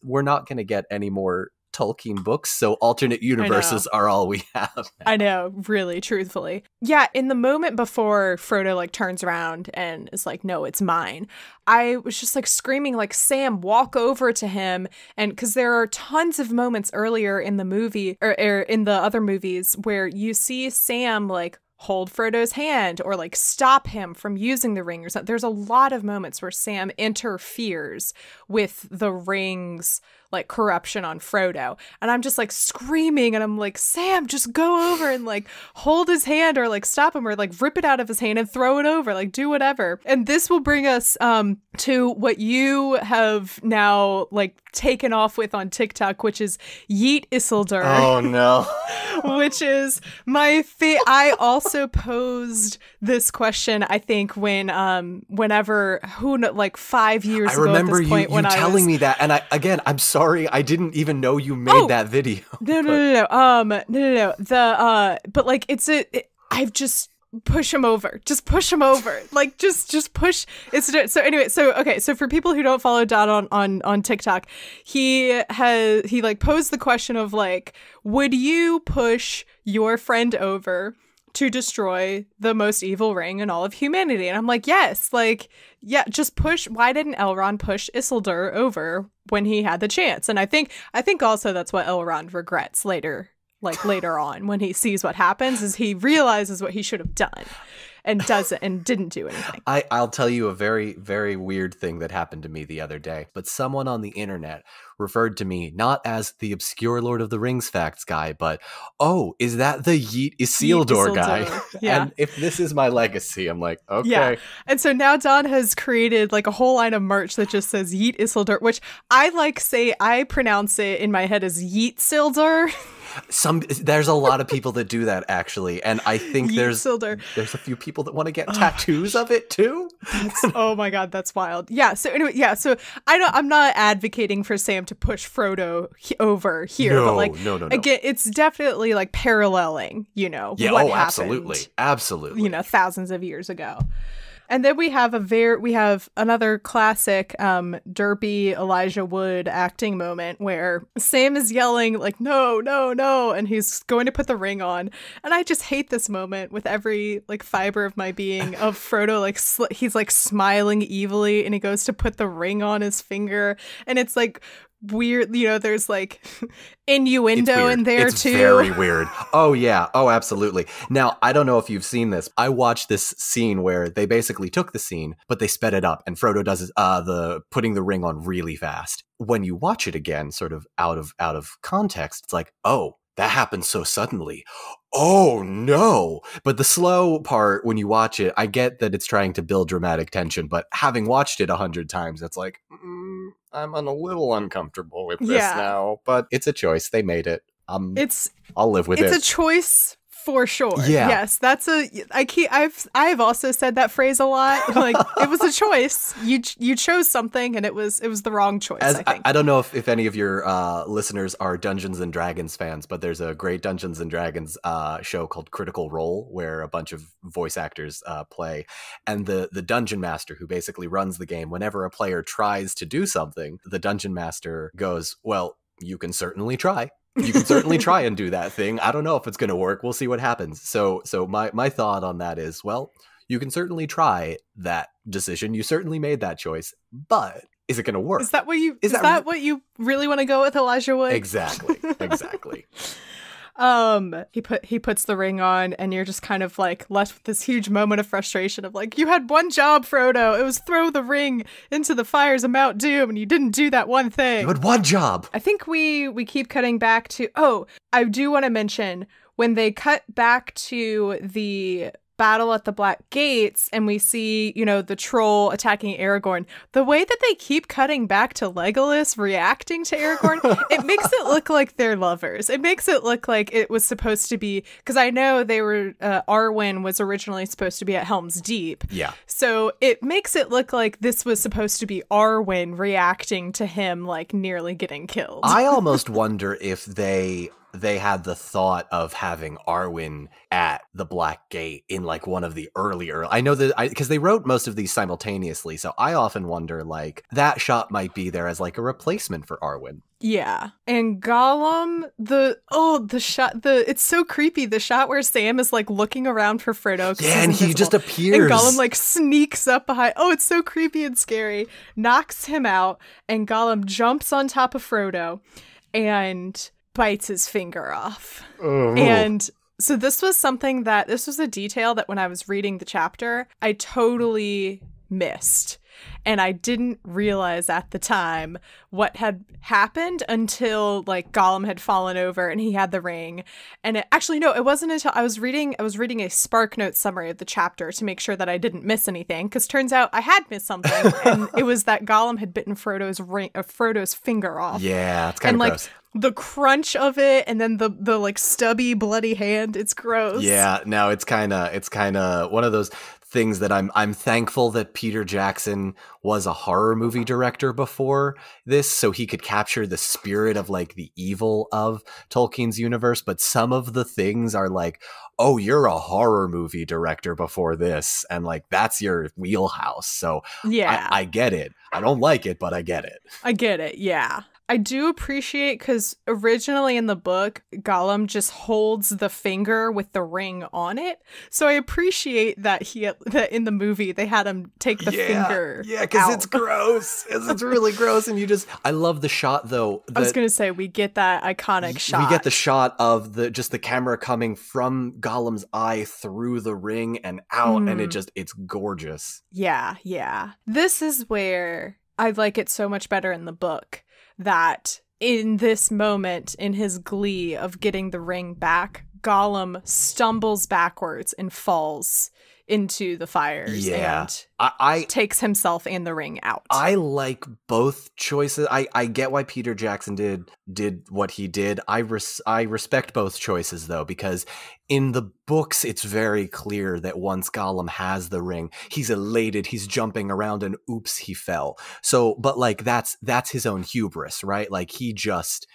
we're not going to get any more Tolkien books, so alternate universes are all we have now. I know, really, truthfully. Yeah, in the moment before Frodo like turns around and is like, no, it's mine, I was just like screaming like, Sam, walk over to him. And because there are tons of moments earlier in the movie or in the other movies where you see Sam like hold Frodo's hand or like stop him from using the ring or something. There's a lot of moments where Sam interferes with the ring's like corruption on Frodo, and I'm just like screaming, and I'm like, Sam, just go over and like hold his hand or like stop him or like rip it out of his hand and throw it over, like do whatever. And this will bring us to what you have now like taken off with on TikTok, which is Yeet Isildur. Oh no. Which is my I also posed this question, I think, when whenever like 5 years ago at this point, when I was telling me that, and I'm sorry, I didn't even know you made that video. No. But like I've just push him over. Just push him over. Like just push. So anyway, so for people who don't follow Dot on TikTok, he like posed the question of like, would you push your friend over to destroy the most evil ring in all of humanity? And I'm like, yes, like, yeah, just push. Why didn't Elrond push Isildur over when he had the chance? And I think also that's what Elrond regrets later on when he sees what happens, is he realizes what he should have done. and didn't do anything. I'll tell you a very, very weird thing that happened to me the other day. But someone on the internet referred to me not as the obscure Lord of the Rings facts guy, but, oh, is that the Yeet Isildur guy? Yeah. And if this is my legacy, I'm like, okay. Yeah. And so now Don has created like a whole line of merch that just says Yeet Isildur, which I pronounce it in my head as Yeet Sildur. There's a lot of people that do that, actually, and I think there's a few people that want to get tattoos of it too. Oh my god, that's wild. Yeah. So anyway, so I'm not advocating for Sam to push Frodo over here, but like, no. Again, it's definitely like paralleling, what happened, absolutely, thousands of years ago. And then we have another classic derpy Elijah Wood acting moment where Sam is yelling like, no, and he's going to put the ring on. And I just hate this moment with every like fiber of my being of Frodo, like he's like smiling evilly and he goes to put the ring on his finger. And it's like weird, there's like innuendo in there too. It's very weird. Oh yeah. Oh, absolutely. Now, I don't know if you've seen this. I watched this scene where they basically took the scene, but they sped it up and Frodo does the putting the ring on really fast. When you watch it again, sort of out of context, it's like, oh, that happened so suddenly. Oh no. But the slow part, when you watch it, I get that it's trying to build dramatic tension, but having watched it 100 times, it's like, I'm a little uncomfortable with this now, but it's a choice. They made it. I'll live with it. It's a choice for sure. Yeah. Yes, I've also said that phrase a lot. Like, it was a choice. You chose something, and it was the wrong choice. I think. I don't know if any of your listeners are Dungeons and Dragons fans, but there's a great Dungeons and Dragons show called Critical Role where a bunch of voice actors play, and the dungeon master who basically runs the game. Whenever a player tries to do something, the dungeon master goes, "Well, you can certainly try." You can certainly try and do that thing. I don't know if it's going to work. We'll see what happens. So my thought on that is, well, you can certainly try that decision. You certainly made that choice, but is it going to work? Is that what you really want to go with, Elijah Wood? Exactly. He puts the ring on, and you're just kind of like left with this huge moment of frustration of like, you had one job, Frodo. It was throw the ring into the fires of Mount Doom, and you didn't do that one thing. You had one job. I think we keep cutting back to, I do want to mention when they cut back to the battle at the Black Gates and we see, the troll attacking Aragorn, the way that they keep cutting back to Legolas reacting to Aragorn, it makes it look like they're lovers. It makes it look like it was supposed to be, because I know they were, Arwen was originally supposed to be at Helm's Deep. Yeah. So it makes it look like this was supposed to be Arwen reacting to him, like, nearly getting killed. I almost wonder if they had the thought of having Arwen at the Black Gate in like one of the earlier. I know that because they wrote most of these simultaneously, so I often wonder like that shot might be there as like a replacement for Arwen. Yeah. And Gollum, the shot, it's so creepy. The shot where Sam is like looking around for Frodo. Yeah, and he just appears. And Gollum like sneaks up behind. Oh, it's so creepy and scary. Knocks him out, and Gollum jumps on top of Frodo and bites his finger off. Oh. And so this was a detail that when I was reading the chapter, I totally missed. And I didn't realize at the time what had happened until like Gollum had fallen over and he had the ring. And it wasn't until I was reading a SparkNotes summary of the chapter to make sure that I didn't miss anything. Because turns out I had missed something, and it was that Gollum had bitten Frodo's finger off. Yeah, it's kind of gross. The crunch of it, and then the like stubby bloody hand, it's gross. Yeah, no, it's kind of one of those things that I'm thankful that Peter Jackson was a horror movie director before this, so he could capture the spirit of like the evil of Tolkien's universe. But some of the things are like, oh, you're a horror movie director before this, and like that's your wheelhouse. So yeah, I get it. I don't like it, but I get it. I get it. Yeah. I do appreciate, because originally in the book, Gollum just holds the finger with the ring on it. So I appreciate that that in the movie they had him take the finger. Yeah, because it's gross. It's really gross, and I love the shot though. I was gonna say we get that iconic shot. We get the shot of the camera coming from Gollum's eye through the ring and out, and it's gorgeous. Yeah. This is where I like it so much better in the book, that in this moment, in his glee of getting the ring back, Gollum stumbles backwards and falls into the fires and I takes himself and the ring out. I like both choices. I get why Peter Jackson did what he did. I respect both choices though, because in the books it's very clear that once Gollum has the ring, he's elated, he's jumping around, and oops, he fell. So, but like that's his own hubris, right? Like he just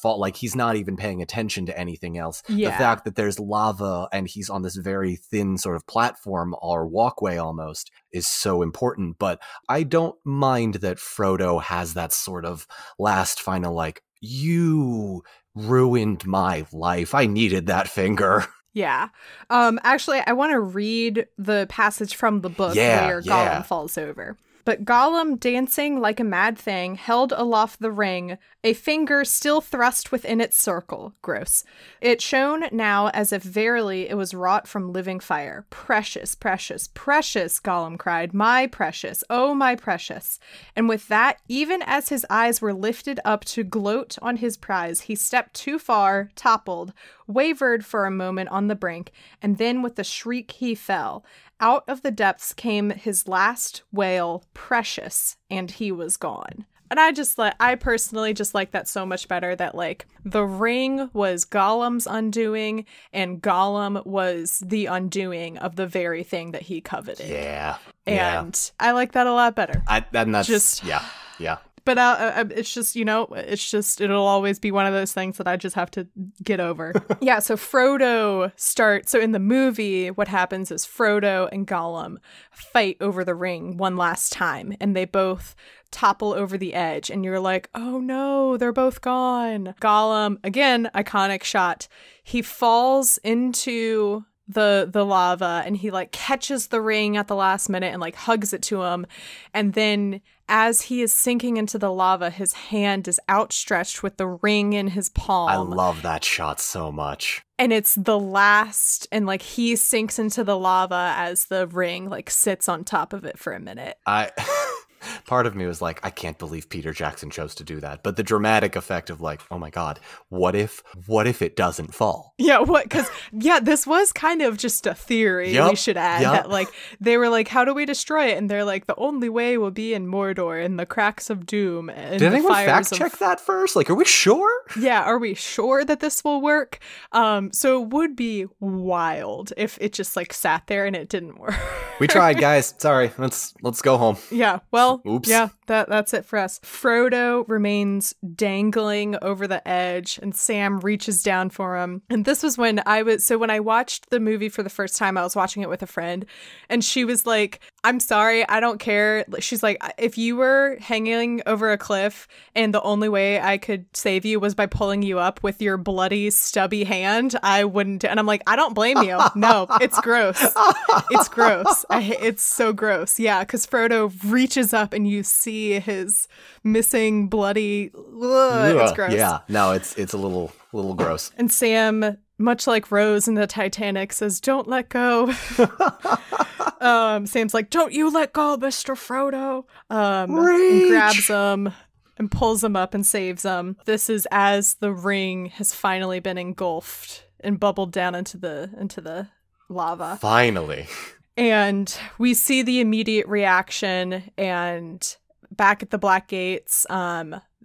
fall, like he's not even paying attention to anything else. Yeah. The fact that there's lava and he's on this very thin sort of platform or walkway almost is so important. But I don't mind that Frodo has that sort of last final, like, you ruined my life, I needed that finger. Yeah. Actually, I want to read the passage from the book where Gollum falls over. But Gollum, dancing like a mad thing, held aloft the ring, a finger still thrust within its circle. Gross. It shone now as if verily it was wrought from living fire. Precious, precious, precious, Gollum cried. My precious, oh my precious. And with that, even as his eyes were lifted up to gloat on his prize, he stepped too far, toppled, wavered for a moment on the brink, and then with a shriek he fell. Out of the depths came his last wail, precious, and he was gone. And I personally just like that so much better, that like the ring was Gollum's undoing and Gollum was the undoing of the very thing that he coveted. Yeah. And I like that a lot better. Yeah. But it's just, it'll always be one of those things that I just have to get over. Yeah, so Frodo so in the movie, what happens is Frodo and Gollum fight over the ring one last time, and they both topple over the edge, and you're like, oh no, they're both gone. Gollum, again, iconic shot, he falls into the lava, and he like catches the ring at the last minute and like hugs it to him, and then as he is sinking into the lava, his hand is outstretched with the ring in his palm. I love that shot so much. And it's the last, and like he sinks into the lava as the ring like sits on top of it for a minute. Part of me was like, I can't believe Peter Jackson chose to do that. But the dramatic effect of like, oh my God, what if it doesn't fall? Yeah, this was kind of just a theory, we should add, that like, they were like, how do we destroy it? And they're like, the only way will be in Mordor, in the cracks of doom. And did anyone fact check that first? Like, are we sure? Yeah, are we sure that this will work? So it would be wild if it just like sat there and it didn't work. We tried, guys. Sorry, let's go home. Yeah, well, oops. Yeah, that's it for us. Frodo remains dangling over the edge, and Sam reaches down for him. And this was when when I watched the movie for the first time, I was watching it with a friend, and she was like, I'm sorry, I don't care. She's like, if you were hanging over a cliff and the only way I could save you was by pulling you up with your bloody, stubby hand, I wouldn't. And I'm like, I don't blame you. No, it's gross. It's gross. It's so gross. Yeah, because Frodo reaches up and you see his missing bloody. It's gross. Yeah, no, it's a little gross. And Sam, much like Rose in the Titanic, says, "Don't let go." Sam's like, "Don't you let go, Mr. Frodo." And grabs him and pulls him up and saves him. This is as the ring has finally been engulfed and bubbled down into the lava. Finally. And we see the immediate reaction, and back at the Black Gates,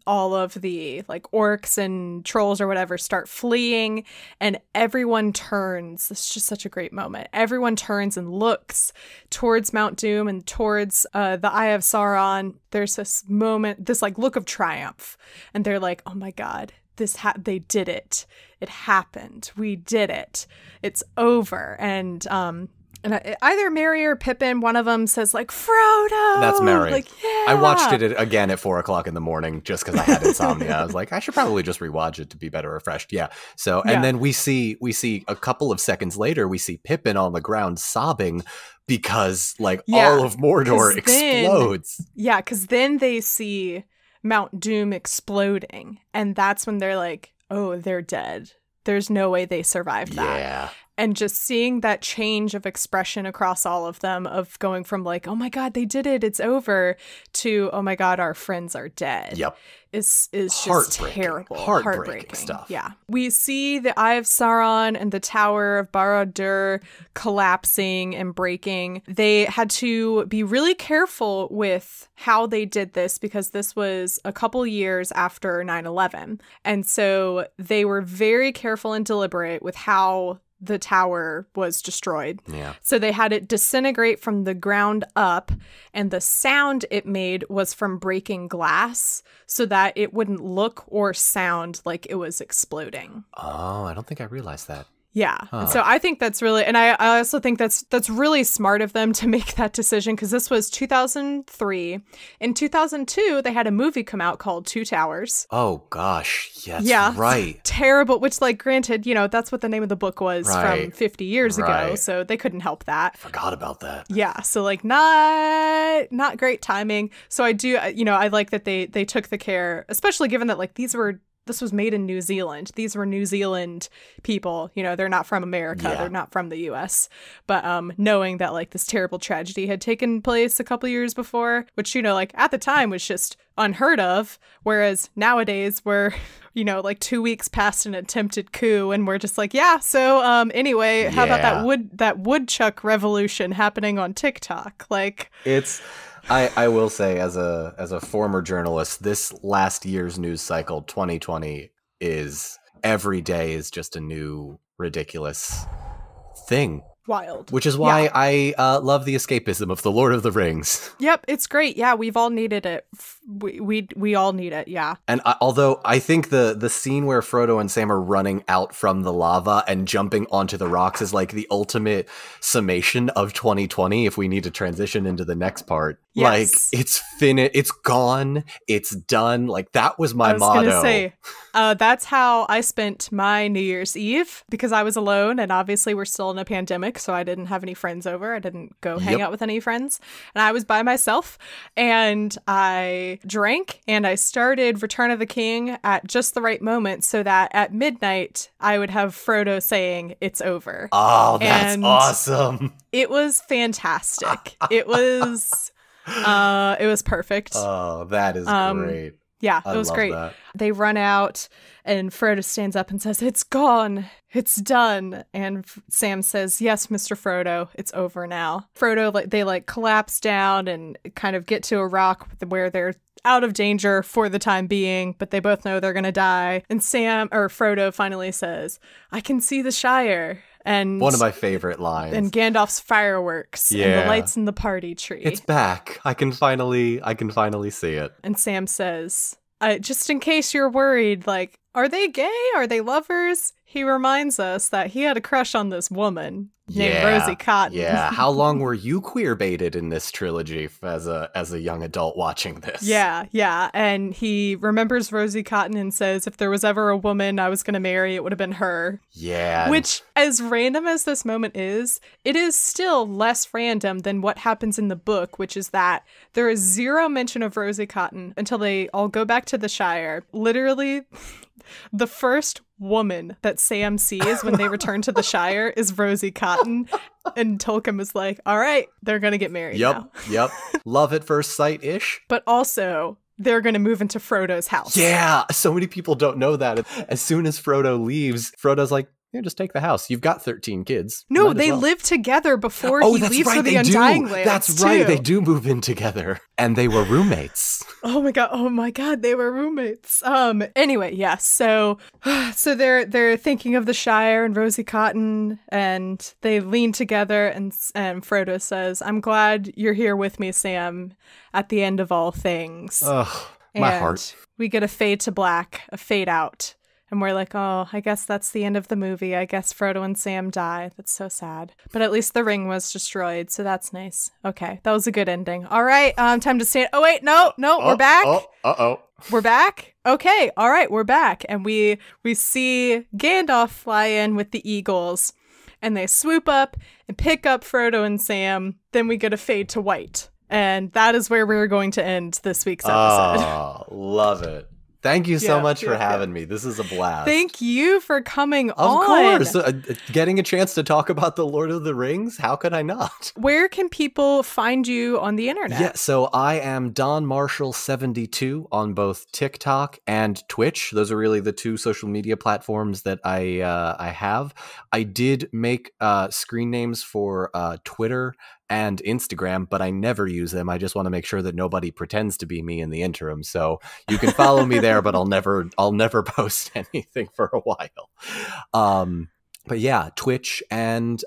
all of the like orcs and trolls or whatever start fleeing, and everyone turns. It's just such a great moment. Everyone turns and looks towards Mount Doom and towards the Eye of Sauron. There's this moment, this like look of triumph, and they're like, oh my God, they did it. It happened. We did it. It's over. And And either Merry or Pippin, one of them says like, Frodo! That's Merry. Like, yeah. I watched it again at 4:00 in the morning just because I had insomnia. I was like, I should probably just rewatch it to be better refreshed. Yeah. So, and then we see a couple of seconds later, we see Pippin on the ground sobbing because like all of Mordor explodes. Because then they see Mount Doom exploding. And that's when they're like, oh, they're dead. There's no way they survived that. Yeah. And just seeing that change of expression across all of them, of going from like, oh my God, they did it, it's over, to, oh my God, our friends are dead. Yep. Is just terrible. Heartbreaking stuff. Yeah. We see the Eye of Sauron and the Tower of Barad-dûr collapsing and breaking. They had to be really careful with how they did this because this was a couple years after 9/11. And so they were very careful and deliberate with how the tower was destroyed. Yeah. So they had it disintegrate from the ground up, and the sound it made was from breaking glass so that it wouldn't look or sound like it was exploding. Oh, I don't think I realized that. Yeah. Huh. And so I think that's really, and I also think that's really smart of them to make that decision because this was 2003. In 2002, they had a movie come out called Two Towers. Oh, gosh. Yes, right. Terrible, which like granted, you know, that's what the name of the book was from 50 years ago. So they couldn't help that. Forgot about that. Yeah. So like not great timing. So I do, you know, I like that they took the care, especially given that like this was made in New Zealand. These were New Zealand people. You know, they're not from America. Yeah. They're not from the U.S. But knowing that, like, this terrible tragedy had taken place a couple years before, which, you know, like, at the time was just unheard of. Whereas nowadays we're, you know, like 2 weeks past an attempted coup and we're just like, yeah, so anyway, how about that woodchuck revolution happening on TikTok? Like, it's... I will say, as a former journalist, this last year's news cycle, 2020, is every day is just a new ridiculous thing. Wild. Which is why I love the escapism of The Lord of the Rings. Yep, it's great. Yeah, we've all needed it. We all need it, yeah. And although I think the scene where Frodo and Sam are running out from the lava and jumping onto the rocks is like the ultimate summation of 2020 if we need to transition into the next part. Yes. Like, it's finished, it's gone, it's done. Like, that was my motto. I was gonna say, that's how I spent my New Year's Eve because I was alone and obviously we're still in a pandemic. So I didn't have any friends over. I didn't go hang out with any friends. And I was by myself. And I drank and I started Return of the King at just the right moment so that at midnight I would have Frodo saying, "It's over." Oh, that's awesome. It was fantastic. It was perfect. Oh, that is great. Yeah, it was great. That. They run out and Frodo stands up and says, "It's gone. It's done." And Sam says, "Yes, Mr. Frodo, it's over now." Frodo, they collapse down and kind of get to a rock where they're out of danger for the time being, but they both know they're going to die. And Frodo finally says, "I can see the Shire." And one of my favorite lines. And Gandalf's fireworks and the lights in the party tree. It's back. I can finally see it. And Sam says, just in case you're worried, like, are they gay? Are they lovers? He reminds us that he had a crush on this woman named Rosie Cotton. Yeah. How long were you queer baited in this trilogy as a young adult watching this? Yeah. And he remembers Rosie Cotton and says, if there was ever a woman I was going to marry, it would have been her. Yeah. Which, as random as this moment is, it is still less random than what happens in the book, which is that there is zero mention of Rosie Cotton until they all go back to the Shire. Literally, the first woman that Sam sees when they return to the Shire is Rosie Cotton. And Tolkien was like, all right, they're going to get married now. Yep. Love at first sight-ish. But also, they're going to move into Frodo's house. Yeah, so many people don't know that. As soon as Frodo leaves, Frodo's like, yeah, just take the house. You've got 13 kids. No, they live together before he leaves for the Undying Lands. That's right. They do move in together. And they were roommates. Oh my god, they were roommates. Anyway, yes. So they're thinking of the Shire and Rosie Cotton, and they lean together and Frodo says, "I'm glad you're here with me, Sam, at the end of all things." Ugh, my heart. We get a fade to black, a fade out. And we're like, oh, I guess that's the end of the movie. I guess Frodo and Sam die. That's so sad. But at least the ring was destroyed, so that's nice. Okay, that was a good ending. All right, time to stand. Oh, wait, no, we're back. Uh-oh. We're back? Okay, all right, we're back. And we see Gandalf fly in with the eagles, and they swoop up and pick up Frodo and Sam. Then we get a fade to white. And that is where we're going to end this week's episode. Oh, love it. Thank you so much for having me. This is a blast. Thank you for coming on. Of course. Getting a chance to talk about the Lord of the Rings. How could I not? Where can people find you on the internet? Yeah, so I am Don Marshall 72 on both TikTok and Twitch. Those are really the two social media platforms that I have. I did make screen names for Twitter and Instagram, but I never use them. I just want to make sure that nobody pretends to be me in the interim. So you can follow me there, but I'll never post anything for a while. But yeah, Twitch and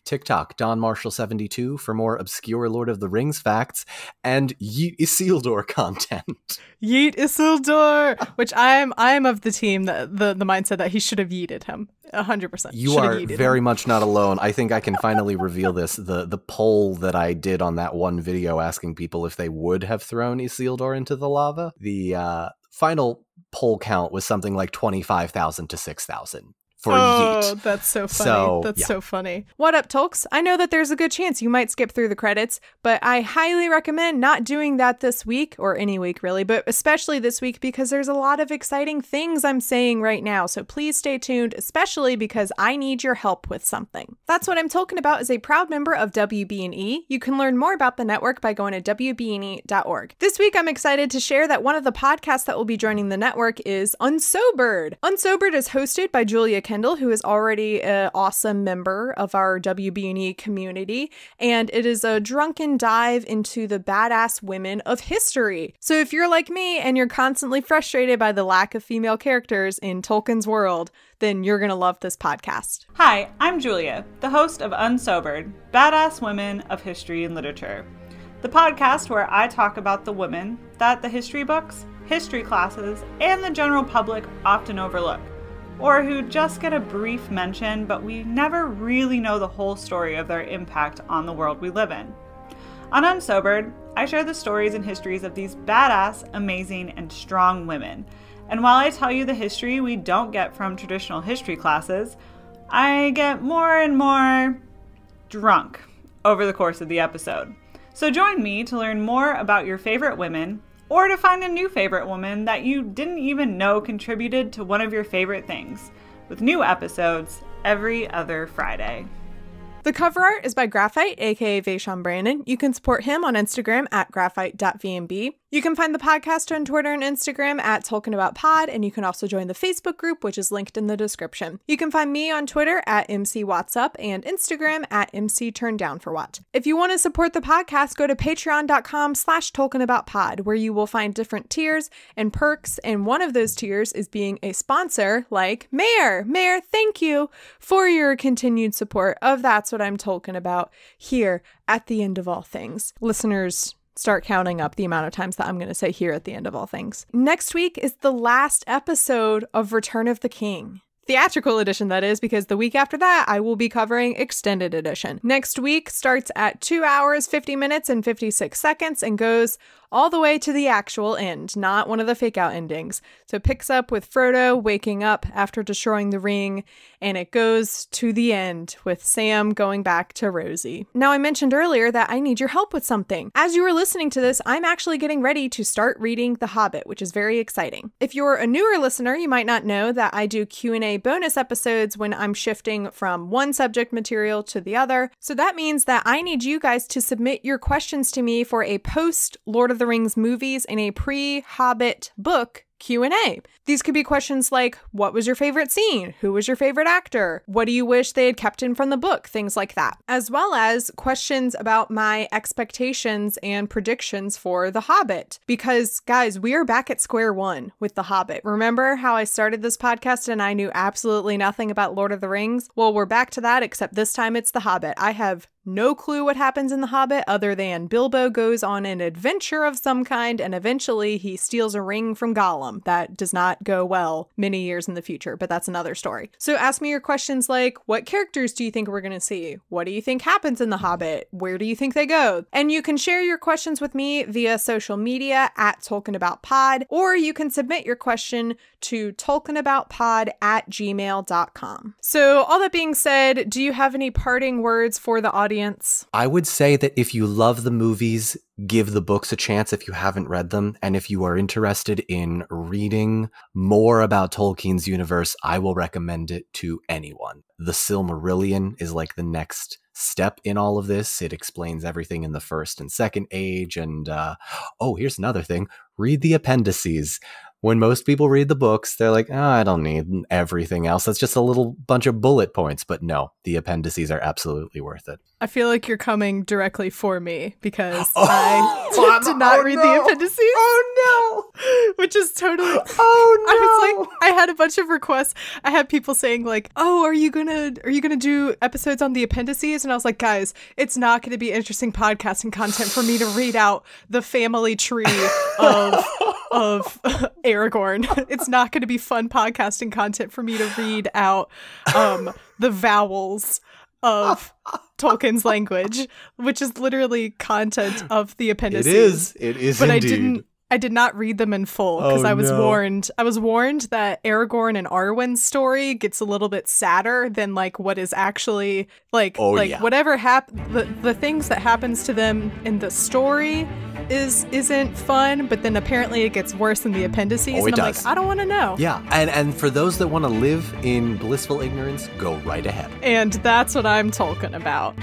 TikTok, Don Marshall 72 for more obscure Lord of the Rings facts and Yeet Isildur content. Yeet Isildur, which I am of the team that the mindset that he should have yeeted him 100%. You are very much not alone. I think I can finally reveal this. The poll that I did on that one video asking people if they would have thrown Isildur into the lava, the final poll count was something like 25,000 to 6,000. Yeet. That's so funny. So funny. What up, Tolks? I know that there's a good chance you might skip through the credits, but I highly recommend not doing that this week, or any week really, but especially this week because there's a lot of exciting things I'm saying right now. So please stay tuned, especially because I need your help with something. That's What I'm Talking About is a proud member of WB&E. You can learn more about the network by going to WB&E.org. This week, I'm excited to share that one of the podcasts that will be joining the network is Unsobered. Unsobered is hosted by Julia Kendall, who is already an awesome member of our WB&E community, and it is a drunken dive into the badass women of history. So if you're like me and you're constantly frustrated by the lack of female characters in Tolkien's world, then you're going to love this podcast. Hi, I'm Julia, the host of Unsobered, Badass Women of History and Literature, the podcast where I talk about the women that the history books, history classes, and the general public often overlook, or who just get a brief mention, but we never really know the whole story of their impact on the world we live in. On Unsobered, I share the stories and histories of these badass, amazing, and strong women. And while I tell you the history we don't get from traditional history classes, I get more and more drunk over the course of the episode. So join me to learn more about your favorite women, or to find a new favorite woman that you didn't even know contributed to one of your favorite things, with new episodes every other Friday. The cover art is by Graphite, aka Vaishon Brandon. You can support him on Instagram at graphite.vmb. You can find the podcast on Twitter and Instagram at TolkienAboutPod, and you can also join the Facebook group, which is linked in the description. You can find me on Twitter at MCWhat'sUp and Instagram at MCTurnDownForWhat. If you want to support the podcast, go to patreon.com/TolkienAboutPod, where you will find different tiers and perks, and one of those tiers is being a sponsor like Mayor. Mayor, thank you for your continued support of That's What I'm Talking About here at the end of all things. Listeners, start counting up the amount of times that I'm going to say here at the end of all things. Next week is the last episode of Return of the King. Theatrical edition, that is, because the week after that, I will be covering extended edition. Next week starts at 2 hours, 50 minutes, and 56 seconds and goes all the way to the actual end, not one of the fake out endings. So it picks up with Frodo waking up after destroying the ring, and it goes to the end with Sam going back to Rosie. Now, I mentioned earlier that I need your help with something. As you were listening to this, I'm actually getting ready to start reading The Hobbit, which is very exciting. If you're a newer listener, you might not know that I do Q&A bonus episodes when I'm shifting from one subject material to the other. So that means that I need you guys to submit your questions to me for a post Lord of the Rings movies and a pre-Hobbit book Q&A. These could be questions like, what was your favorite scene? Who was your favorite actor? What do you wish they had kept in from the book? Things like that. As well as questions about my expectations and predictions for The Hobbit. Because, guys, we are back at square one with The Hobbit. Remember how I started this podcast and I knew absolutely nothing about Lord of the Rings? Well, we're back to that, except this time it's The Hobbit. I have no clue what happens in The Hobbit other than Bilbo goes on an adventure of some kind and eventually he steals a ring from Gollum. That does not go well many years in the future, but that's another story. So ask me your questions like, what characters do you think we're going to see? What do you think happens in The Hobbit? Where do you think they go? And you can share your questions with me via social media at TolkienAboutPod, or you can submit your question to TolkienAboutPod@gmail.com. So all that being said, do you have any parting words for the audience? I would say that if you love the movies, give the books a chance if you haven't read them. And if you are interested in reading more about Tolkien's universe, I will recommend it to anyone. The Silmarillion is like the next step in all of this. It explains everything in the First and Second Age. And, here's another thing. Read the Appendices. When most people read the books, they're like, I don't need everything else. That's just a little bunch of bullet points. But no, the Appendices are absolutely worth it. I feel like you're coming directly for me because I did not read the Appendices. Oh, no. Which is totally... Oh, no. I was like, I had a bunch of requests. I had people saying like, oh, are you gonna do episodes on the Appendices? And I was like, guys, it's not going to be interesting podcasting content for me to read out the family tree of Aragorn. It's not going to be fun podcasting content for me to read out the vowels of Tolkien's language, which is literally content of the Appendices. It is but indeed. I did not read them in full because I was warned. I was warned that Aragorn and Arwen's story gets a little bit sadder than like what is actually whatever the things that happens to them in the story isn't fun, but then apparently it gets worse in the Appendices. Oh, and I'm does. like, I don't want to know. Yeah, and for those that want to live in blissful ignorance, go right ahead. And that's what I'm talking about.